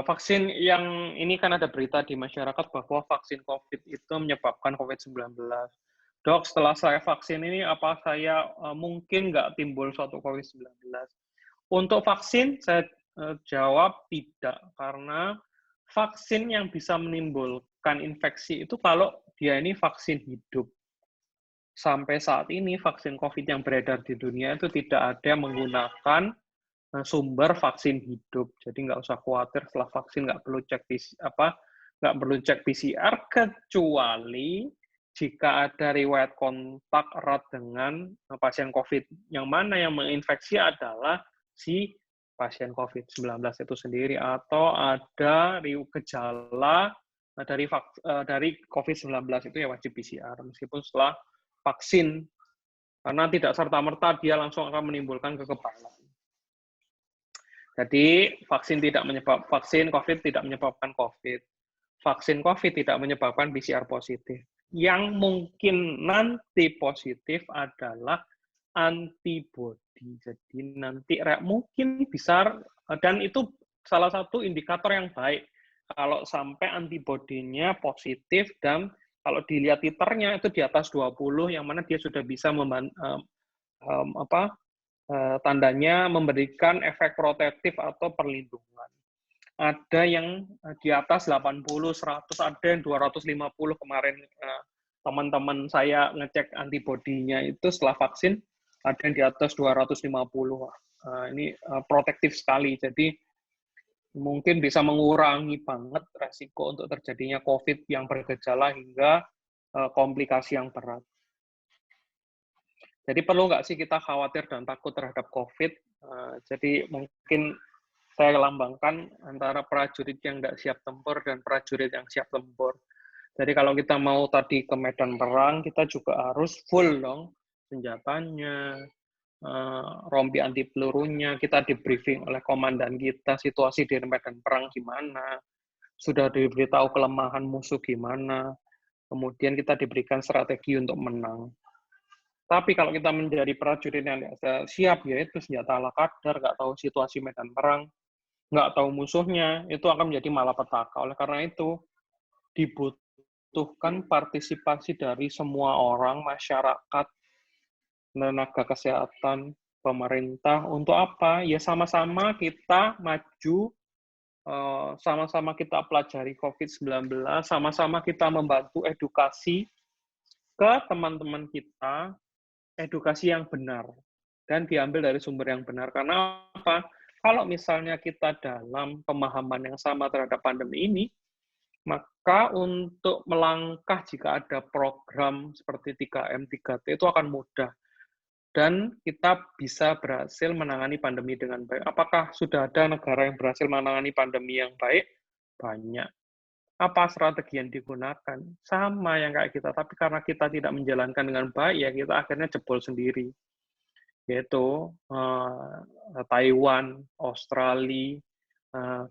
Vaksin yang ini kan ada berita di masyarakat bahwa vaksin COVID itu menyebabkan COVID-19. Dok, setelah saya vaksin ini, apa saya mungkin nggak timbul suatu COVID-19? Untuk vaksin, saya jawab tidak, karena vaksin yang bisa menimbulkan infeksi itu kalau dia ini vaksin hidup. Sampai saat ini, vaksin COVID yang beredar di dunia itu tidak ada yang menggunakan sumber vaksin hidup. Jadi nggak usah khawatir setelah vaksin nggak perlu cek PCR kecuali jika ada riwayat kontak erat dengan pasien COVID. Yang mana yang menginfeksi adalah si pasien COVID-19 itu sendiri, atau ada gejala dari COVID-19 itu ya wajib PCR, meskipun setelah vaksin, karena tidak serta-merta dia langsung akan menimbulkan kekebalan. Jadi vaksin COVID tidak menyebabkan COVID. Vaksin COVID tidak menyebabkan PCR positif. Yang mungkin nanti positif adalah antibodi. Jadi nanti mungkin bisa, dan itu salah satu indikator yang baik kalau sampai antibodinya positif, dan kalau dilihat titernya itu di atas 20, yang mana dia sudah bisa tandanya memberikan efek protektif atau perlindungan. Ada yang di atas 80, 100, ada yang 250 kemarin teman-teman saya ngecek antibodinya itu setelah vaksin, ada yang di atas 250. Ini protektif sekali, jadi mungkin bisa mengurangi banget resiko untuk terjadinya COVID yang bergejala hingga komplikasi yang berat. Jadi perlu nggak sih kita khawatir dan takut terhadap COVID? Jadi mungkin saya lambangkan antara prajurit yang nggak siap tempur dan prajurit yang siap tempur. Jadi kalau kita mau tadi ke medan perang, kita juga harus full dong senjatanya, rompi anti pelurunya, kita di briefing oleh komandan kita, situasi di medan perang gimana, sudah diberitahu kelemahan musuh gimana, kemudian kita diberikan strategi untuk menang. Tapi kalau kita menjadi prajurit yang tidak siap, yaitu senjata ala kadar, nggak tahu situasi medan perang, nggak tahu musuhnya, itu akan menjadi malapetaka. Oleh karena itu, dibutuhkan partisipasi dari semua orang, masyarakat, tenaga kesehatan, pemerintah, untuk apa? Ya sama-sama kita maju, sama-sama kita pelajari COVID-19, sama-sama kita membantu edukasi ke teman-teman kita, edukasi yang benar, dan diambil dari sumber yang benar. Karena apa? Kalau misalnya kita dalam pemahaman yang sama terhadap pandemi ini, maka untuk melangkah jika ada program seperti 3M, 3T itu akan mudah. Dan kita bisa berhasil menangani pandemi dengan baik. Apakah sudah ada negara yang berhasil menangani pandemi yang baik? Banyak. Apa strategi yang digunakan? Sama yang kayak kita, tapi karena kita tidak menjalankan dengan baik, ya kita akhirnya jebol sendiri. Yaitu Taiwan, Australia,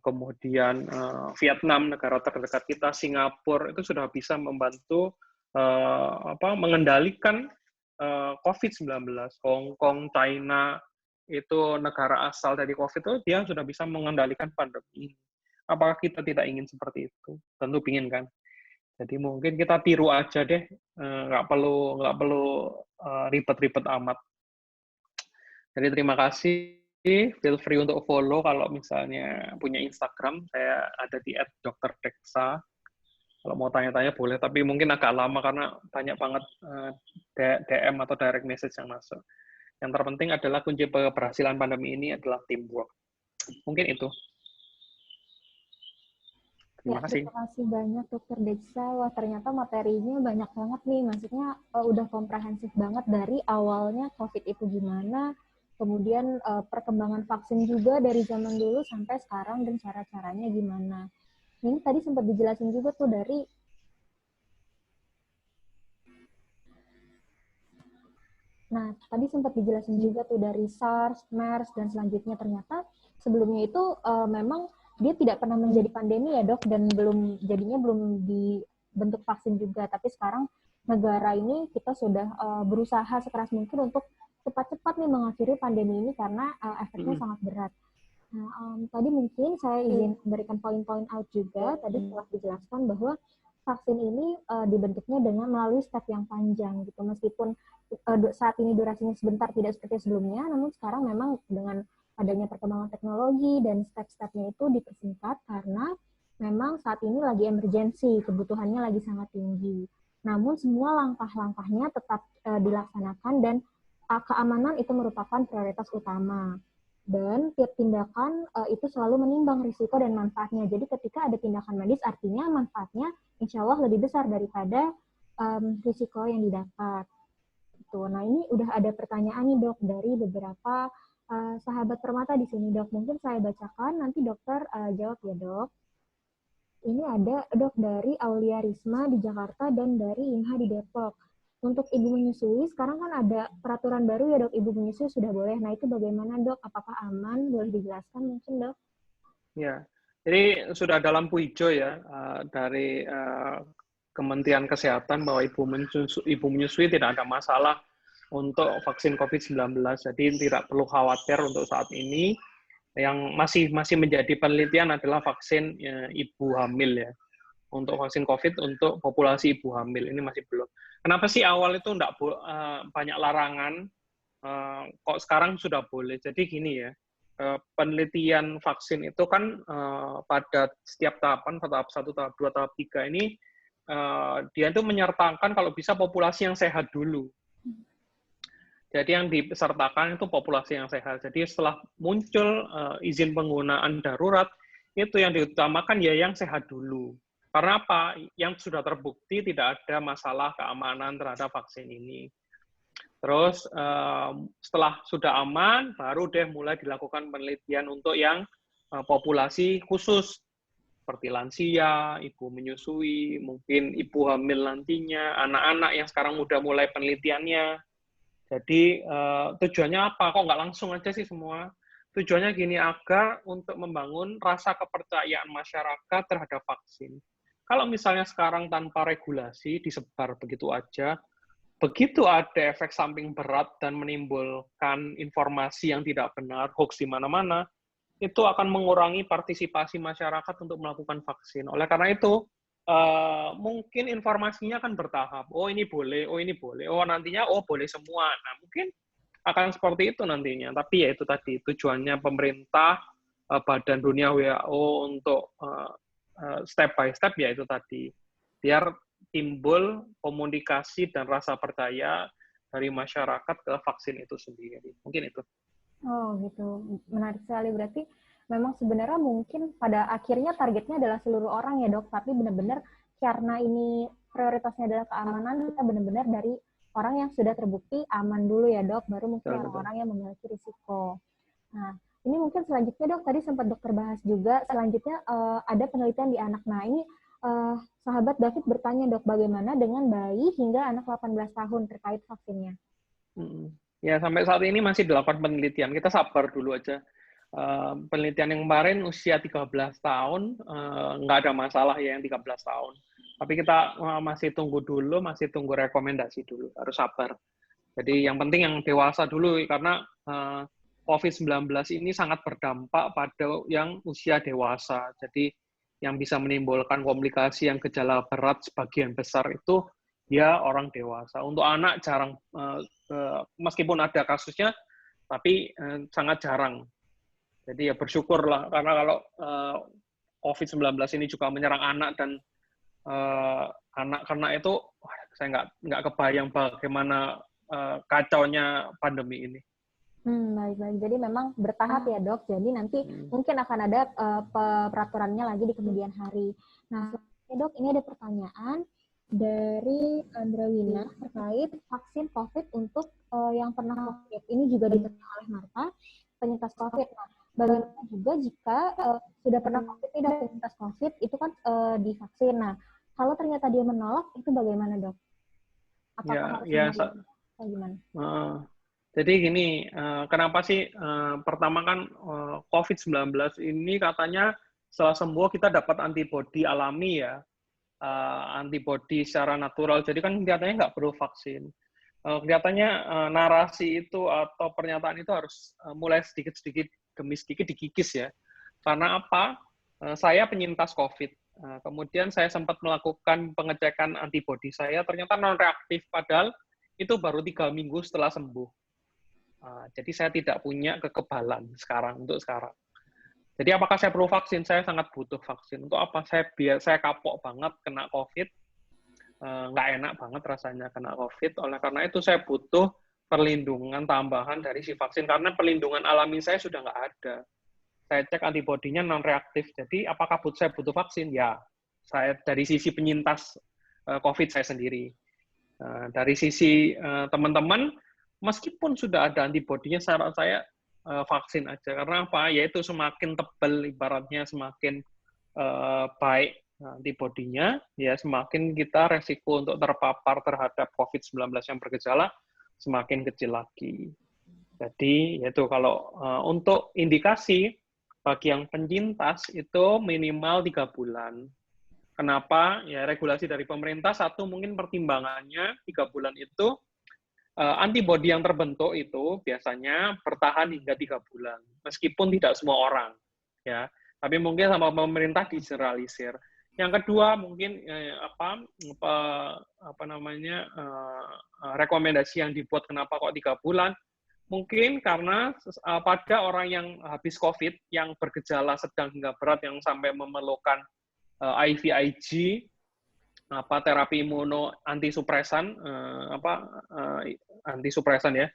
kemudian Vietnam, negara terdekat kita, Singapura, itu sudah bisa membantu mengendalikan COVID-19. Hong Kong, China, itu negara asal dari COVID itu dia sudah bisa mengendalikan pandemi ini. Apakah kita tidak ingin seperti itu? Tentu ingin kan. Jadi mungkin kita tiru aja deh, nggak perlu ribet-ribet amat. Jadi terima kasih, feel free untuk follow kalau misalnya punya Instagram, saya ada di @drdeksa. Kalau mau tanya-tanya boleh, tapi mungkin agak lama karena banyak banget DM atau direct message yang masuk. Yang terpenting adalah kunci keberhasilan pandemi ini adalah teamwork. Mungkin itu. Terima kasih. Terima kasih banyak Dr. Deksa. Wah, ternyata materinya banyak banget nih. Maksudnya udah komprehensif banget dari awalnya COVID itu gimana, kemudian perkembangan vaksin juga dari zaman dulu sampai sekarang dan cara-caranya gimana. Ini tadi sempat dijelasin juga tuh dari SARS, MERS, dan selanjutnya ternyata sebelumnya itu memang dia tidak pernah menjadi pandemi ya dok, dan belum dibentuk vaksin juga. Tapi sekarang negara ini kita sudah berusaha sekeras mungkin untuk cepat-cepat nih mengakhiri pandemi ini karena efeknya sangat berat. Nah, tadi mungkin saya ingin memberikan poin-poin out juga. Tadi telah dijelaskan bahwa vaksin ini dibentuknya dengan melalui step yang panjang gitu. Meskipun saat ini durasinya sebentar tidak seperti sebelumnya, namun sekarang memang dengan adanya perkembangan teknologi dan step-stepnya itu dipersingkat karena memang saat ini lagi emergensi, kebutuhannya lagi sangat tinggi. Namun semua langkah-langkahnya tetap dilaksanakan dan keamanan itu merupakan prioritas utama. Dan tiap tindakan itu selalu menimbang risiko dan manfaatnya. Jadi ketika ada tindakan medis, artinya manfaatnya insya Allah lebih besar daripada risiko yang didapat. Gitu. Nah ini udah ada pertanyaan nih dok dari beberapa sahabat permata di sini dok. Mungkin saya bacakan, nanti dokter jawab ya dok. Ini ada dok dari Aulia Risma di Jakarta dan dari Inha di Depok. Untuk ibu menyusui, sekarang kan ada peraturan baru ya dok, ibu menyusui sudah boleh. Nah itu bagaimana dok? Apakah aman? Boleh dijelaskan mungkin dok? Ya, jadi sudah ada lampu hijau ya dari Kementerian Kesehatan bahwa ibu menyusui tidak ada masalah untuk vaksin COVID-19. Jadi tidak perlu khawatir untuk saat ini. Yang masih menjadi penelitian adalah vaksin ibu hamil ya. Untuk vaksin COVID untuk populasi ibu hamil ini masih belum. Kenapa sih awal itu enggak banyak larangan, kok sekarang sudah boleh? Jadi gini ya, penelitian vaksin itu kan pada setiap tahapan, tahap 1, tahap 2, tahap 3 ini, dia itu menyertakan kalau bisa populasi yang sehat dulu. Jadi yang disertakan itu populasi yang sehat. Jadi setelah muncul izin penggunaan darurat, itu yang diutamakan ya yang sehat dulu. Karena apa? Yang sudah terbukti tidak ada masalah keamanan terhadap vaksin ini. Terus setelah sudah aman, baru deh mulai dilakukan penelitian untuk yang populasi khusus, seperti lansia, ibu menyusui, mungkin ibu hamil nantinya, anak-anak yang sekarang udah mulai penelitiannya. Jadi tujuannya apa? Kok nggak langsung aja sih semua? Tujuannya gini, agar untuk membangun rasa kepercayaan masyarakat terhadap vaksin. Kalau misalnya sekarang tanpa regulasi, disebar begitu aja, begitu ada efek samping berat dan menimbulkan informasi yang tidak benar, hoax di mana-mana, itu akan mengurangi partisipasi masyarakat untuk melakukan vaksin. Oleh karena itu, mungkin informasinya akan bertahap. Oh ini boleh, oh ini boleh, oh nantinya oh boleh semua. Nah mungkin akan seperti itu nantinya. Tapi ya itu tadi tujuannya pemerintah, Badan Dunia WHO untuk step by step ya itu tadi, biar timbul komunikasi dan rasa percaya dari masyarakat ke vaksin itu sendiri. Mungkin itu. Oh gitu, menarik sekali. Berarti memang sebenarnya mungkin pada akhirnya targetnya adalah seluruh orang ya dok, tapi benar-benar karena ini prioritasnya adalah keamanan, kita benar-benar dari orang yang sudah terbukti aman dulu ya dok, baru mungkin orang-orang yang memiliki risiko. Nah, ini mungkin selanjutnya dok, tadi sempat dokter bahas juga, selanjutnya ada penelitian di anak. Nah ini sahabat David bertanya dok, bagaimana dengan bayi hingga anak 18 tahun terkait vaksinnya? Ya, sampai saat ini masih dilakukan penelitian. Kita sabar dulu aja. Penelitian yang kemarin usia 13 tahun, nggak ada masalah ya yang 13 tahun. Tapi kita masih tunggu dulu, masih tunggu rekomendasi dulu. Harus sabar. Jadi yang penting yang dewasa dulu, karena COVID-19 ini sangat berdampak pada yang usia dewasa. Jadi yang bisa menimbulkan komplikasi yang gejala berat sebagian besar itu dia orang dewasa. Untuk anak jarang, meskipun ada kasusnya, tapi sangat jarang. Jadi ya bersyukurlah, karena kalau COVID-19 ini juga menyerang anak dan anak kena itu, saya nggak kebayang bagaimana kacaunya pandemi ini. Baik-baik. Jadi memang bertahap ya dok. Jadi nanti mungkin akan ada peraturannya lagi di kemudian hari. Nah, dok, ini ada pertanyaan dari Andra Wina terkait vaksin COVID untuk yang pernah COVID. Ini juga ditanya oleh Marta, penyintas COVID. Nah, bagaimana juga jika sudah pernah COVID dan penyintas COVID itu kan divaksin. Nah, kalau ternyata dia menolak, itu bagaimana dok? Apakah harus gimana? Jadi gini, kenapa sih pertama kan COVID-19 ini katanya setelah sembuh kita dapat antibodi alami ya, antibodi secara natural. Jadi kan kelihatannya nggak perlu vaksin. Kelihatannya narasi itu atau pernyataan itu harus mulai sedikit-sedikit demi sedikit dikikis ya. Karena apa? Saya penyintas COVID. Kemudian saya sempat melakukan pengecekan antibodi saya, ternyata non-reaktif, padahal itu baru 3 minggu setelah sembuh. Jadi saya tidak punya kekebalan untuk sekarang. Jadi apakah saya perlu vaksin? Saya sangat butuh vaksin. Untuk apa? Saya kapok banget kena COVID, nggak enak banget rasanya kena COVID. Oleh karena itu saya butuh perlindungan tambahan dari si vaksin, karena perlindungan alami saya sudah nggak ada. Saya cek antibodinya non-reaktif, jadi apakah saya butuh vaksin? Ya, saya dari sisi penyintas COVID saya sendiri. Dari sisi teman-teman, meskipun sudah ada antibodinya, saran saya vaksin aja. Karena apa? Yaitu semakin tebal, ibaratnya semakin baik antibodinya, ya semakin kita resiko untuk terpapar terhadap COVID-19 yang bergejala semakin kecil lagi. Jadi, yaitu kalau untuk indikasi, bagi yang penyintas itu minimal 3 bulan. Kenapa? Ya regulasi dari pemerintah, satu mungkin pertimbangannya 3 bulan itu antibodi yang terbentuk itu biasanya bertahan hingga 3 bulan, meskipun tidak semua orang, ya. Tapi mungkin sama pemerintah digeneralisir. Yang kedua mungkin rekomendasi yang dibuat kenapa kok 3 bulan? Mungkin karena pada orang yang habis COVID, yang bergejala sedang hingga berat, yang sampai memerlukan IVIG, terapi imuno antisupresan, antisupresan ya,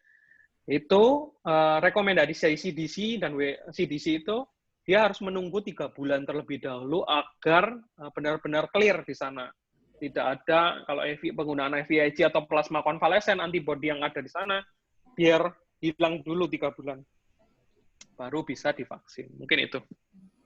itu rekomendasi CDC dan CDC itu dia harus menunggu 3 bulan terlebih dahulu agar benar-benar clear di sana. Tidak ada kalau penggunaan IVIG atau plasma konvalesen, antibodi yang ada di sana, biar hilang dulu 3 bulan, baru bisa divaksin. Mungkin itu.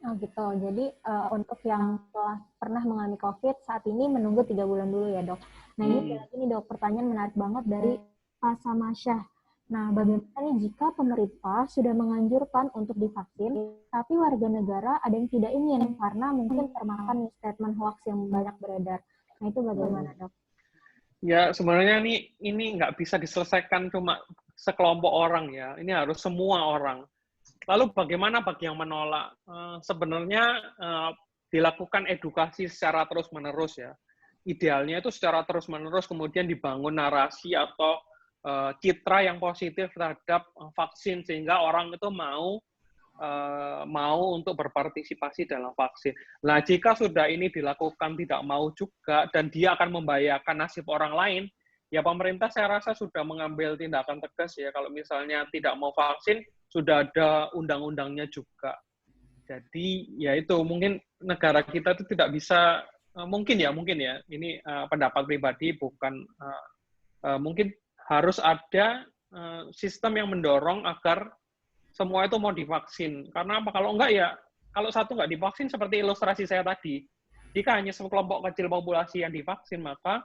Oh gitu. Jadi untuk yang telah pernah mengalami COVID saat ini menunggu 3 bulan dulu ya dok. Nah ini lagi nih dok, pertanyaan menarik banget dari Pak Samasyah. Nah bagaimana nih jika pemerintah sudah menganjurkan untuk divaksin, tapi warga negara ada yang tidak ingin karena mungkin termakan statement hoax yang banyak beredar. Nah itu bagaimana dok? Ya sebenarnya ini nggak bisa diselesaikan cuma sekelompok orang ya, ini harus semua orang. Lalu bagaimana bagi yang menolak? Sebenarnya dilakukan edukasi secara terus-menerus ya. Idealnya itu secara terus-menerus kemudian dibangun narasi atau citra yang positif terhadap vaksin sehingga orang itu mau untuk berpartisipasi dalam vaksin. Nah, jika sudah ini dilakukan tidak mau juga dan dia akan membahayakan nasib orang lain, ya pemerintah saya rasa sudah mengambil tindakan tegas ya. Kalau misalnya tidak mau vaksin, sudah ada undang-undangnya juga. Jadi ya itu mungkin negara kita itu tidak bisa mungkin ya ini pendapat pribadi, bukan mungkin harus ada sistem yang mendorong agar semua itu mau divaksin. Karena apa? Kalau enggak ya, kalau satu enggak divaksin seperti ilustrasi saya tadi, jika hanya sekelompok kecil populasi yang divaksin, maka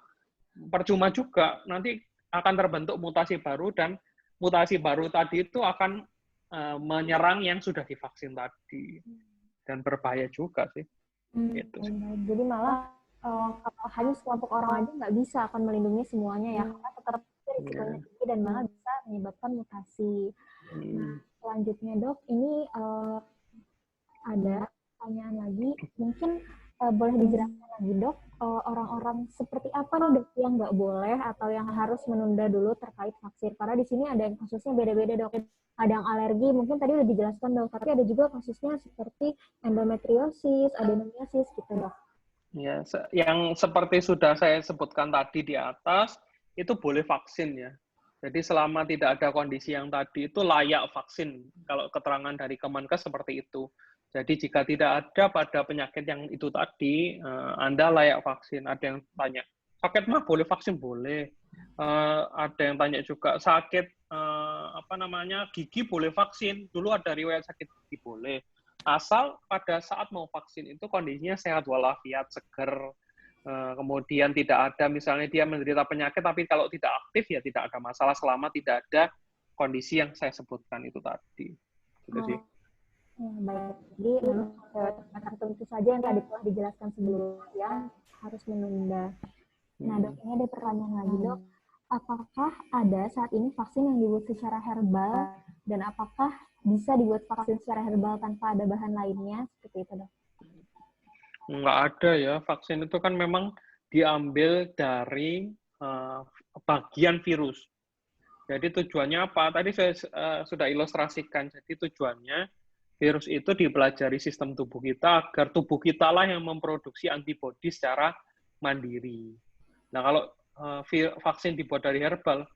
percuma juga, nanti akan terbentuk mutasi baru, dan mutasi baru tadi itu akan menyerang yang sudah divaksin tadi, dan berbahaya juga sih. Gitu. Jadi malah kalau hanya sekelompok orang aja nggak bisa akan melindungi semuanya ya, karena tetap risikonya tinggi dan malah bisa menyebabkan mutasi. Nah, selanjutnya dok, ini ada pertanyaan lagi, mungkin boleh dijelaskan lagi dok, orang-orang seperti apa nih dok yang nggak boleh atau yang harus menunda dulu terkait vaksin? Karena di sini ada yang kasusnya beda-beda dok. Ada yang alergi, mungkin tadi udah dijelaskan dok, tapi ada juga kasusnya seperti endometriosis, adenomiasis gitu dok. Ya, yang seperti sudah saya sebutkan tadi di atas, itu boleh vaksin ya. Jadi selama tidak ada kondisi yang tadi itu layak vaksin. Kalau keterangan dari Kemenkes seperti itu. Jadi jika tidak ada pada penyakit yang itu tadi, Anda layak vaksin. Ada yang tanya, sakit mah boleh vaksin? Boleh. Ada yang tanya juga, sakit gigi boleh vaksin? Dulu ada riwayat sakit gigi boleh. Asal pada saat mau vaksin itu kondisinya sehat walafiat, seger, kemudian tidak ada misalnya dia menderita penyakit, tapi kalau tidak aktif ya tidak ada masalah selama tidak ada kondisi yang saya sebutkan itu tadi. Gitu sih. Baik, jadi tertentu saja yang tadi telah dijelaskan sebelumnya harus menunda. Nah dok, ini ada pertanyaan lagi dok, apakah ada saat ini vaksin yang dibuat secara herbal dan apakah bisa dibuat vaksin secara herbal tanpa ada bahan lainnya seperti itu dok? Nggak ada ya, vaksin itu kan memang diambil dari bagian virus. Jadi tujuannya apa? Tadi saya sudah ilustrasikan. Jadi tujuannya virus itu dipelajari sistem tubuh kita agar tubuh kita lah yang memproduksi antibodi secara mandiri. Nah kalau vaksin dibuat dari herbal,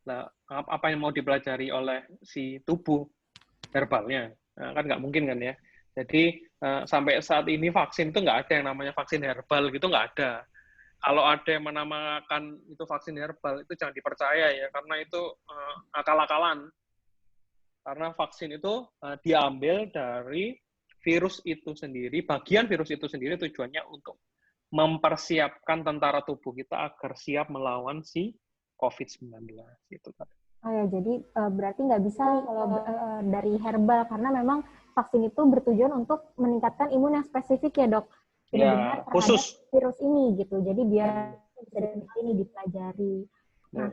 Nah, apa yang mau dipelajari oleh si tubuh herbalnya? Nah, kan nggak mungkin kan ya. Jadi sampai saat ini vaksin itu nggak ada yang namanya vaksin herbal gitu, nggak ada. Kalau ada yang menamakan itu vaksin herbal, itu jangan dipercaya ya, karena itu akal-akalan. Karena vaksin itu diambil dari virus itu sendiri, bagian virus itu sendiri tujuannya untuk mempersiapkan tentara tubuh kita agar siap melawan si COVID-19. Itu kan. Oh ya, jadi berarti nggak bisa kalau dari herbal, karena memang vaksin itu bertujuan untuk meningkatkan imun yang spesifik ya dok, benar-benar Ya, terhadap khusus. virus ini gitu. Jadi biar bisa dari ini dipelajari. Nah,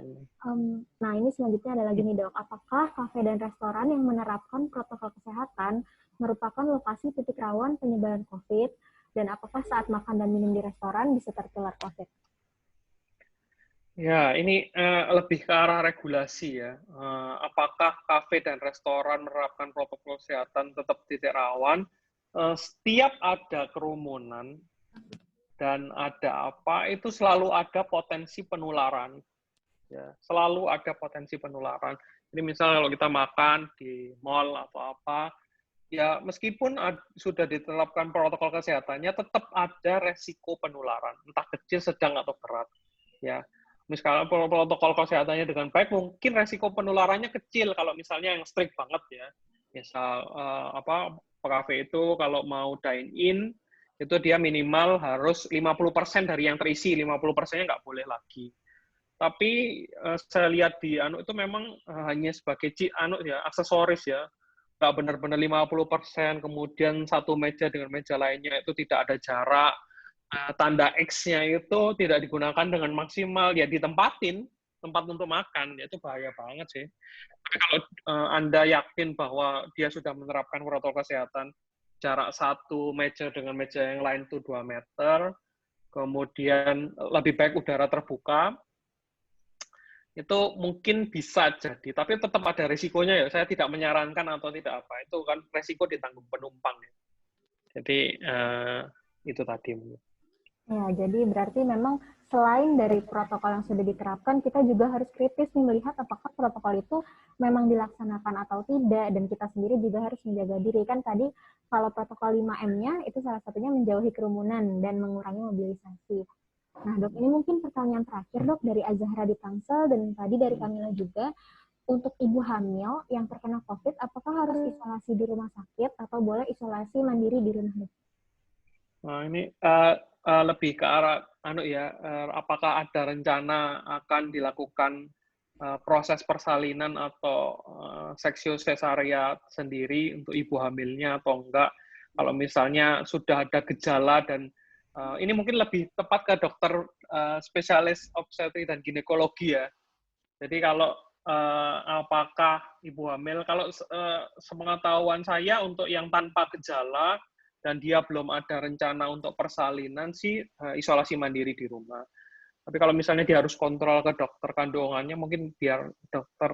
nah ini selanjutnya ada lagi nih dok, apakah kafe dan restoran yang menerapkan protokol kesehatan merupakan lokasi titik rawan penyebaran COVID, dan apakah saat makan dan minum di restoran bisa tertular COVID? Ya, ini lebih ke arah regulasi ya. Apakah kafe dan restoran menerapkan protokol kesehatan tetap titik rawan? Setiap ada kerumunan dan ada apa, itu selalu ada potensi penularan. Ya, selalu ada potensi penularan. Jadi misalnya kalau kita makan di mall atau apa, ya meskipun sudah diterapkan protokol kesehatannya, tetap ada resiko penularan, entah kecil, sedang, atau berat. Ya, misalnya protokol kesehatannya dengan baik, mungkin resiko penularannya kecil kalau misalnya yang strict banget ya. Misal kafe itu kalau mau dine in itu dia minimal harus 50% dari yang terisi, 50%-nya nggak boleh lagi. Tapi saya lihat di itu memang hanya sebagai aksesoris ya, nggak benar-benar 50%, kemudian satu meja dengan meja lainnya itu tidak ada jarak, tanda X-nya itu tidak digunakan dengan maksimal, ya ditempatin, tempat untuk makan, ya itu bahaya banget sih. Tapi kalau Anda yakin bahwa dia sudah menerapkan protokol kesehatan, jarak satu meja dengan meja yang lain itu 2 meter, kemudian lebih baik udara terbuka, itu mungkin bisa jadi, tapi tetap ada risikonya ya. Saya tidak menyarankan atau tidak apa, itu kan risiko ditanggung penumpang ya. Jadi itu tadi. Ya, jadi berarti memang selain dari protokol yang sudah diterapkan, kita juga harus kritis nih melihat apakah protokol itu memang dilaksanakan atau tidak, dan kita sendiri juga harus menjaga diri. Kan tadi kalau protokol 5M-nya itu salah satunya menjauhi kerumunan dan mengurangi mobilisasi. Nah dok, ini mungkin pertanyaan terakhir dok dari Azahra di Tangsel dan tadi dari Kamila juga. Untuk ibu hamil yang terkena COVID, apakah harus isolasi di rumah sakit atau boleh isolasi mandiri di rumah? Nah, ini lebih ke arah apakah ada rencana akan dilakukan proses persalinan atau seksio sesaria sendiri untuk ibu hamilnya atau enggak? Kalau misalnya sudah ada gejala dan ini mungkin lebih tepat ke dokter spesialis obstetri dan ginekologi ya. Jadi kalau apakah ibu hamil, kalau sepengetahuan saya untuk yang tanpa gejala dan dia belum ada rencana untuk persalinan sih isolasi mandiri di rumah. Tapi kalau misalnya dia harus kontrol ke dokter kandungannya, mungkin biar dokter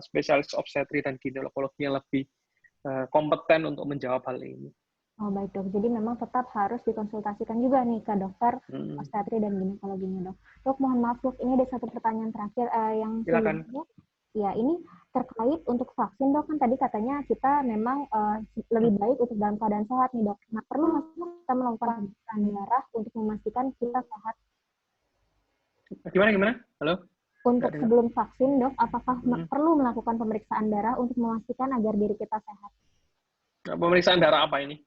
spesialis obstetri dan ginekologi yang lebih kompeten untuk menjawab hal ini. Oh baik dok, jadi memang tetap harus dikonsultasikan juga nih ke dokter obstetri dan ginekologinya dok. Dok mohon maaf dok, ini ada satu pertanyaan terakhir yang silakan. Ya ini terkait untuk vaksin dok, kan tadi katanya kita memang lebih baik untuk dalam keadaan sehat nih dok. Nah perlu nggak kita melakukan pemeriksaan darah untuk memastikan kita sehat? Gimana? Halo? Untuk sebelum vaksin dok, apakah perlu melakukan pemeriksaan darah untuk memastikan agar diri kita sehat? Pemeriksaan darah apa ini?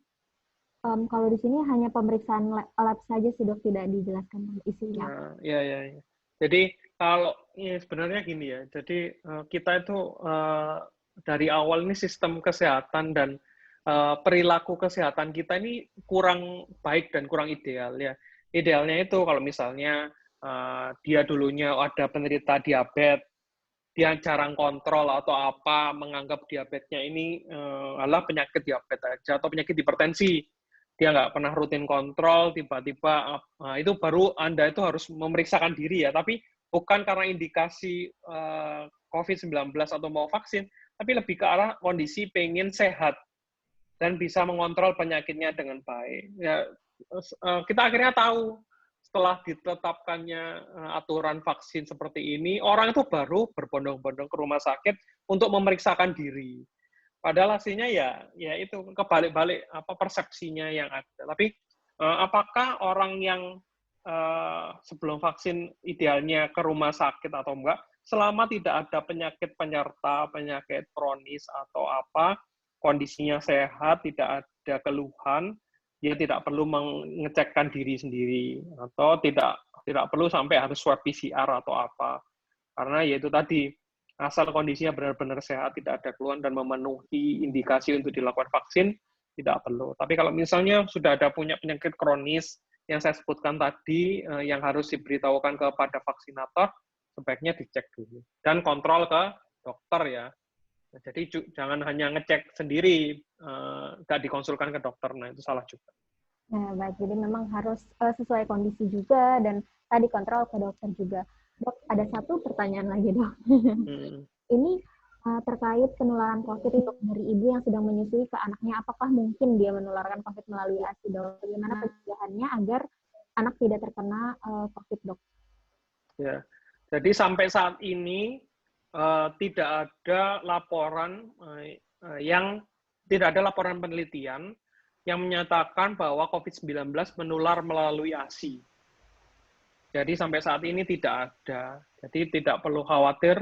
Kalau di sini hanya pemeriksaan lab saja sih dok, tidak dijelaskan isinya. Ya. Jadi kalau sebenarnya gini ya, jadi kita itu dari awal ini sistem kesehatan dan perilaku kesehatan kita ini kurang baik dan kurang ideal ya. Idealnya itu kalau misalnya dia dulunya ada penderita diabetes, dia jarang kontrol atau apa, menganggap diabetesnya ini adalah penyakit diabetes aja atau penyakit hipertensi. Dia nggak pernah rutin kontrol, tiba-tiba itu baru Anda itu harus memeriksakan diri ya, tapi bukan karena indikasi COVID-19 atau mau vaksin, tapi lebih ke arah kondisi pengen sehat dan bisa mengontrol penyakitnya dengan baik. Ya, kita akhirnya tahu setelah ditetapkannya aturan vaksin seperti ini, orang itu baru berbondong-bondong ke rumah sakit untuk memeriksakan diri. Padahal hasilnya ya itu kebalik-balik apa persepsinya yang ada. Tapi apakah orang yang sebelum vaksin idealnya ke rumah sakit atau enggak, selama tidak ada penyakit penyerta, penyakit kronis atau apa, kondisinya sehat, tidak ada keluhan, dia tidak perlu mengecekkan diri sendiri atau tidak perlu sampai harus swab PCR atau apa. Karena ya itu tadi, asal kondisinya benar-benar sehat, tidak ada keluhan dan memenuhi indikasi untuk dilakukan vaksin, tidak perlu. Tapi kalau misalnya sudah ada punya penyakit kronis yang saya sebutkan tadi, yang harus diberitahukan kepada vaksinator, sebaiknya dicek dulu. Dan kontrol ke dokter ya. Jadi jangan hanya ngecek sendiri, nggak dikonsulkan ke dokter, nah itu salah juga. Nah, baik. Jadi memang harus sesuai kondisi juga dan tadi kontrol ke dokter juga. Dok, ada satu pertanyaan lagi, Dok. Ini terkait penularan COVID untuk dari ibu yang sedang menyusui ke anaknya. Apakah mungkin dia menularkan COVID melalui ASI, Dok? Bagaimana pencegahannya agar anak tidak terkena COVID, Dok? Ya, jadi sampai saat ini tidak ada laporan tidak ada laporan penelitian yang menyatakan bahwa COVID-19 menular melalui ASI. Jadi sampai saat ini tidak ada. Jadi tidak perlu khawatir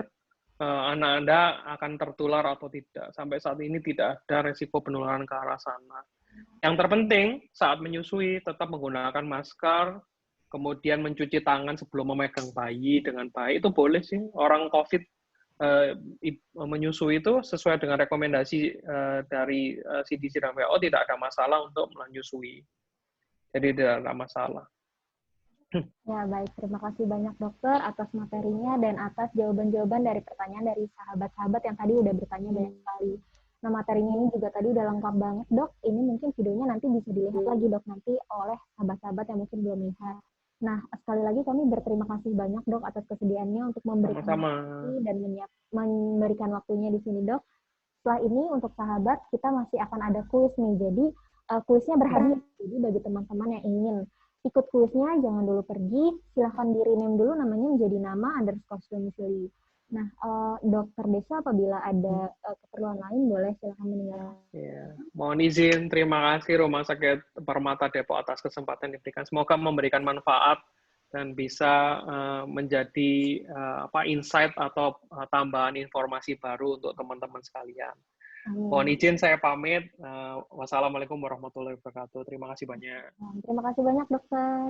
anak Anda akan tertular atau tidak. Sampai saat ini tidak ada resiko penularan ke arah sana. Yang terpenting saat menyusui tetap menggunakan masker, kemudian mencuci tangan sebelum memegang bayi dengan baik, itu boleh sih. Orang COVID menyusui itu sesuai dengan rekomendasi dari CDC dan WHO tidak ada masalah untuk menyusui. Jadi tidak ada masalah. Ya, baik. Terima kasih banyak dokter atas materinya dan atas jawaban-jawaban dari pertanyaan dari sahabat-sahabat yang tadi udah bertanya banyak sekali. Nah, materinya ini juga tadi udah lengkap banget, Dok. Ini mungkin videonya nanti bisa dilihat lagi, Dok, nanti oleh sahabat-sahabat yang mungkin belum lihat. Nah, sekali lagi kami berterima kasih banyak, Dok, atas kesediaannya untuk memberikan waktu dan memberikan waktunya di sini, Dok. Setelah ini untuk sahabat, kita masih akan ada kuis nih. Jadi, kuisnya berhadiah. Jadi, bagi teman-teman yang ingin ikut kuisnya, jangan dulu pergi. Silahkan di-rename dulu namanya menjadi nama _domisili. Nah, Dokter Desa apabila ada keperluan lain, boleh silahkan meninggalkan. Ya. Mohon izin, terima kasih Rumah Sakit Permata Depok atas kesempatan diberikan. Semoga memberikan manfaat dan bisa menjadi insight atau tambahan informasi baru untuk teman-teman sekalian. Mohon izin saya pamit. Wassalamualaikum warahmatullahi wabarakatuh. Terima kasih banyak. Terima kasih banyak, Dokter.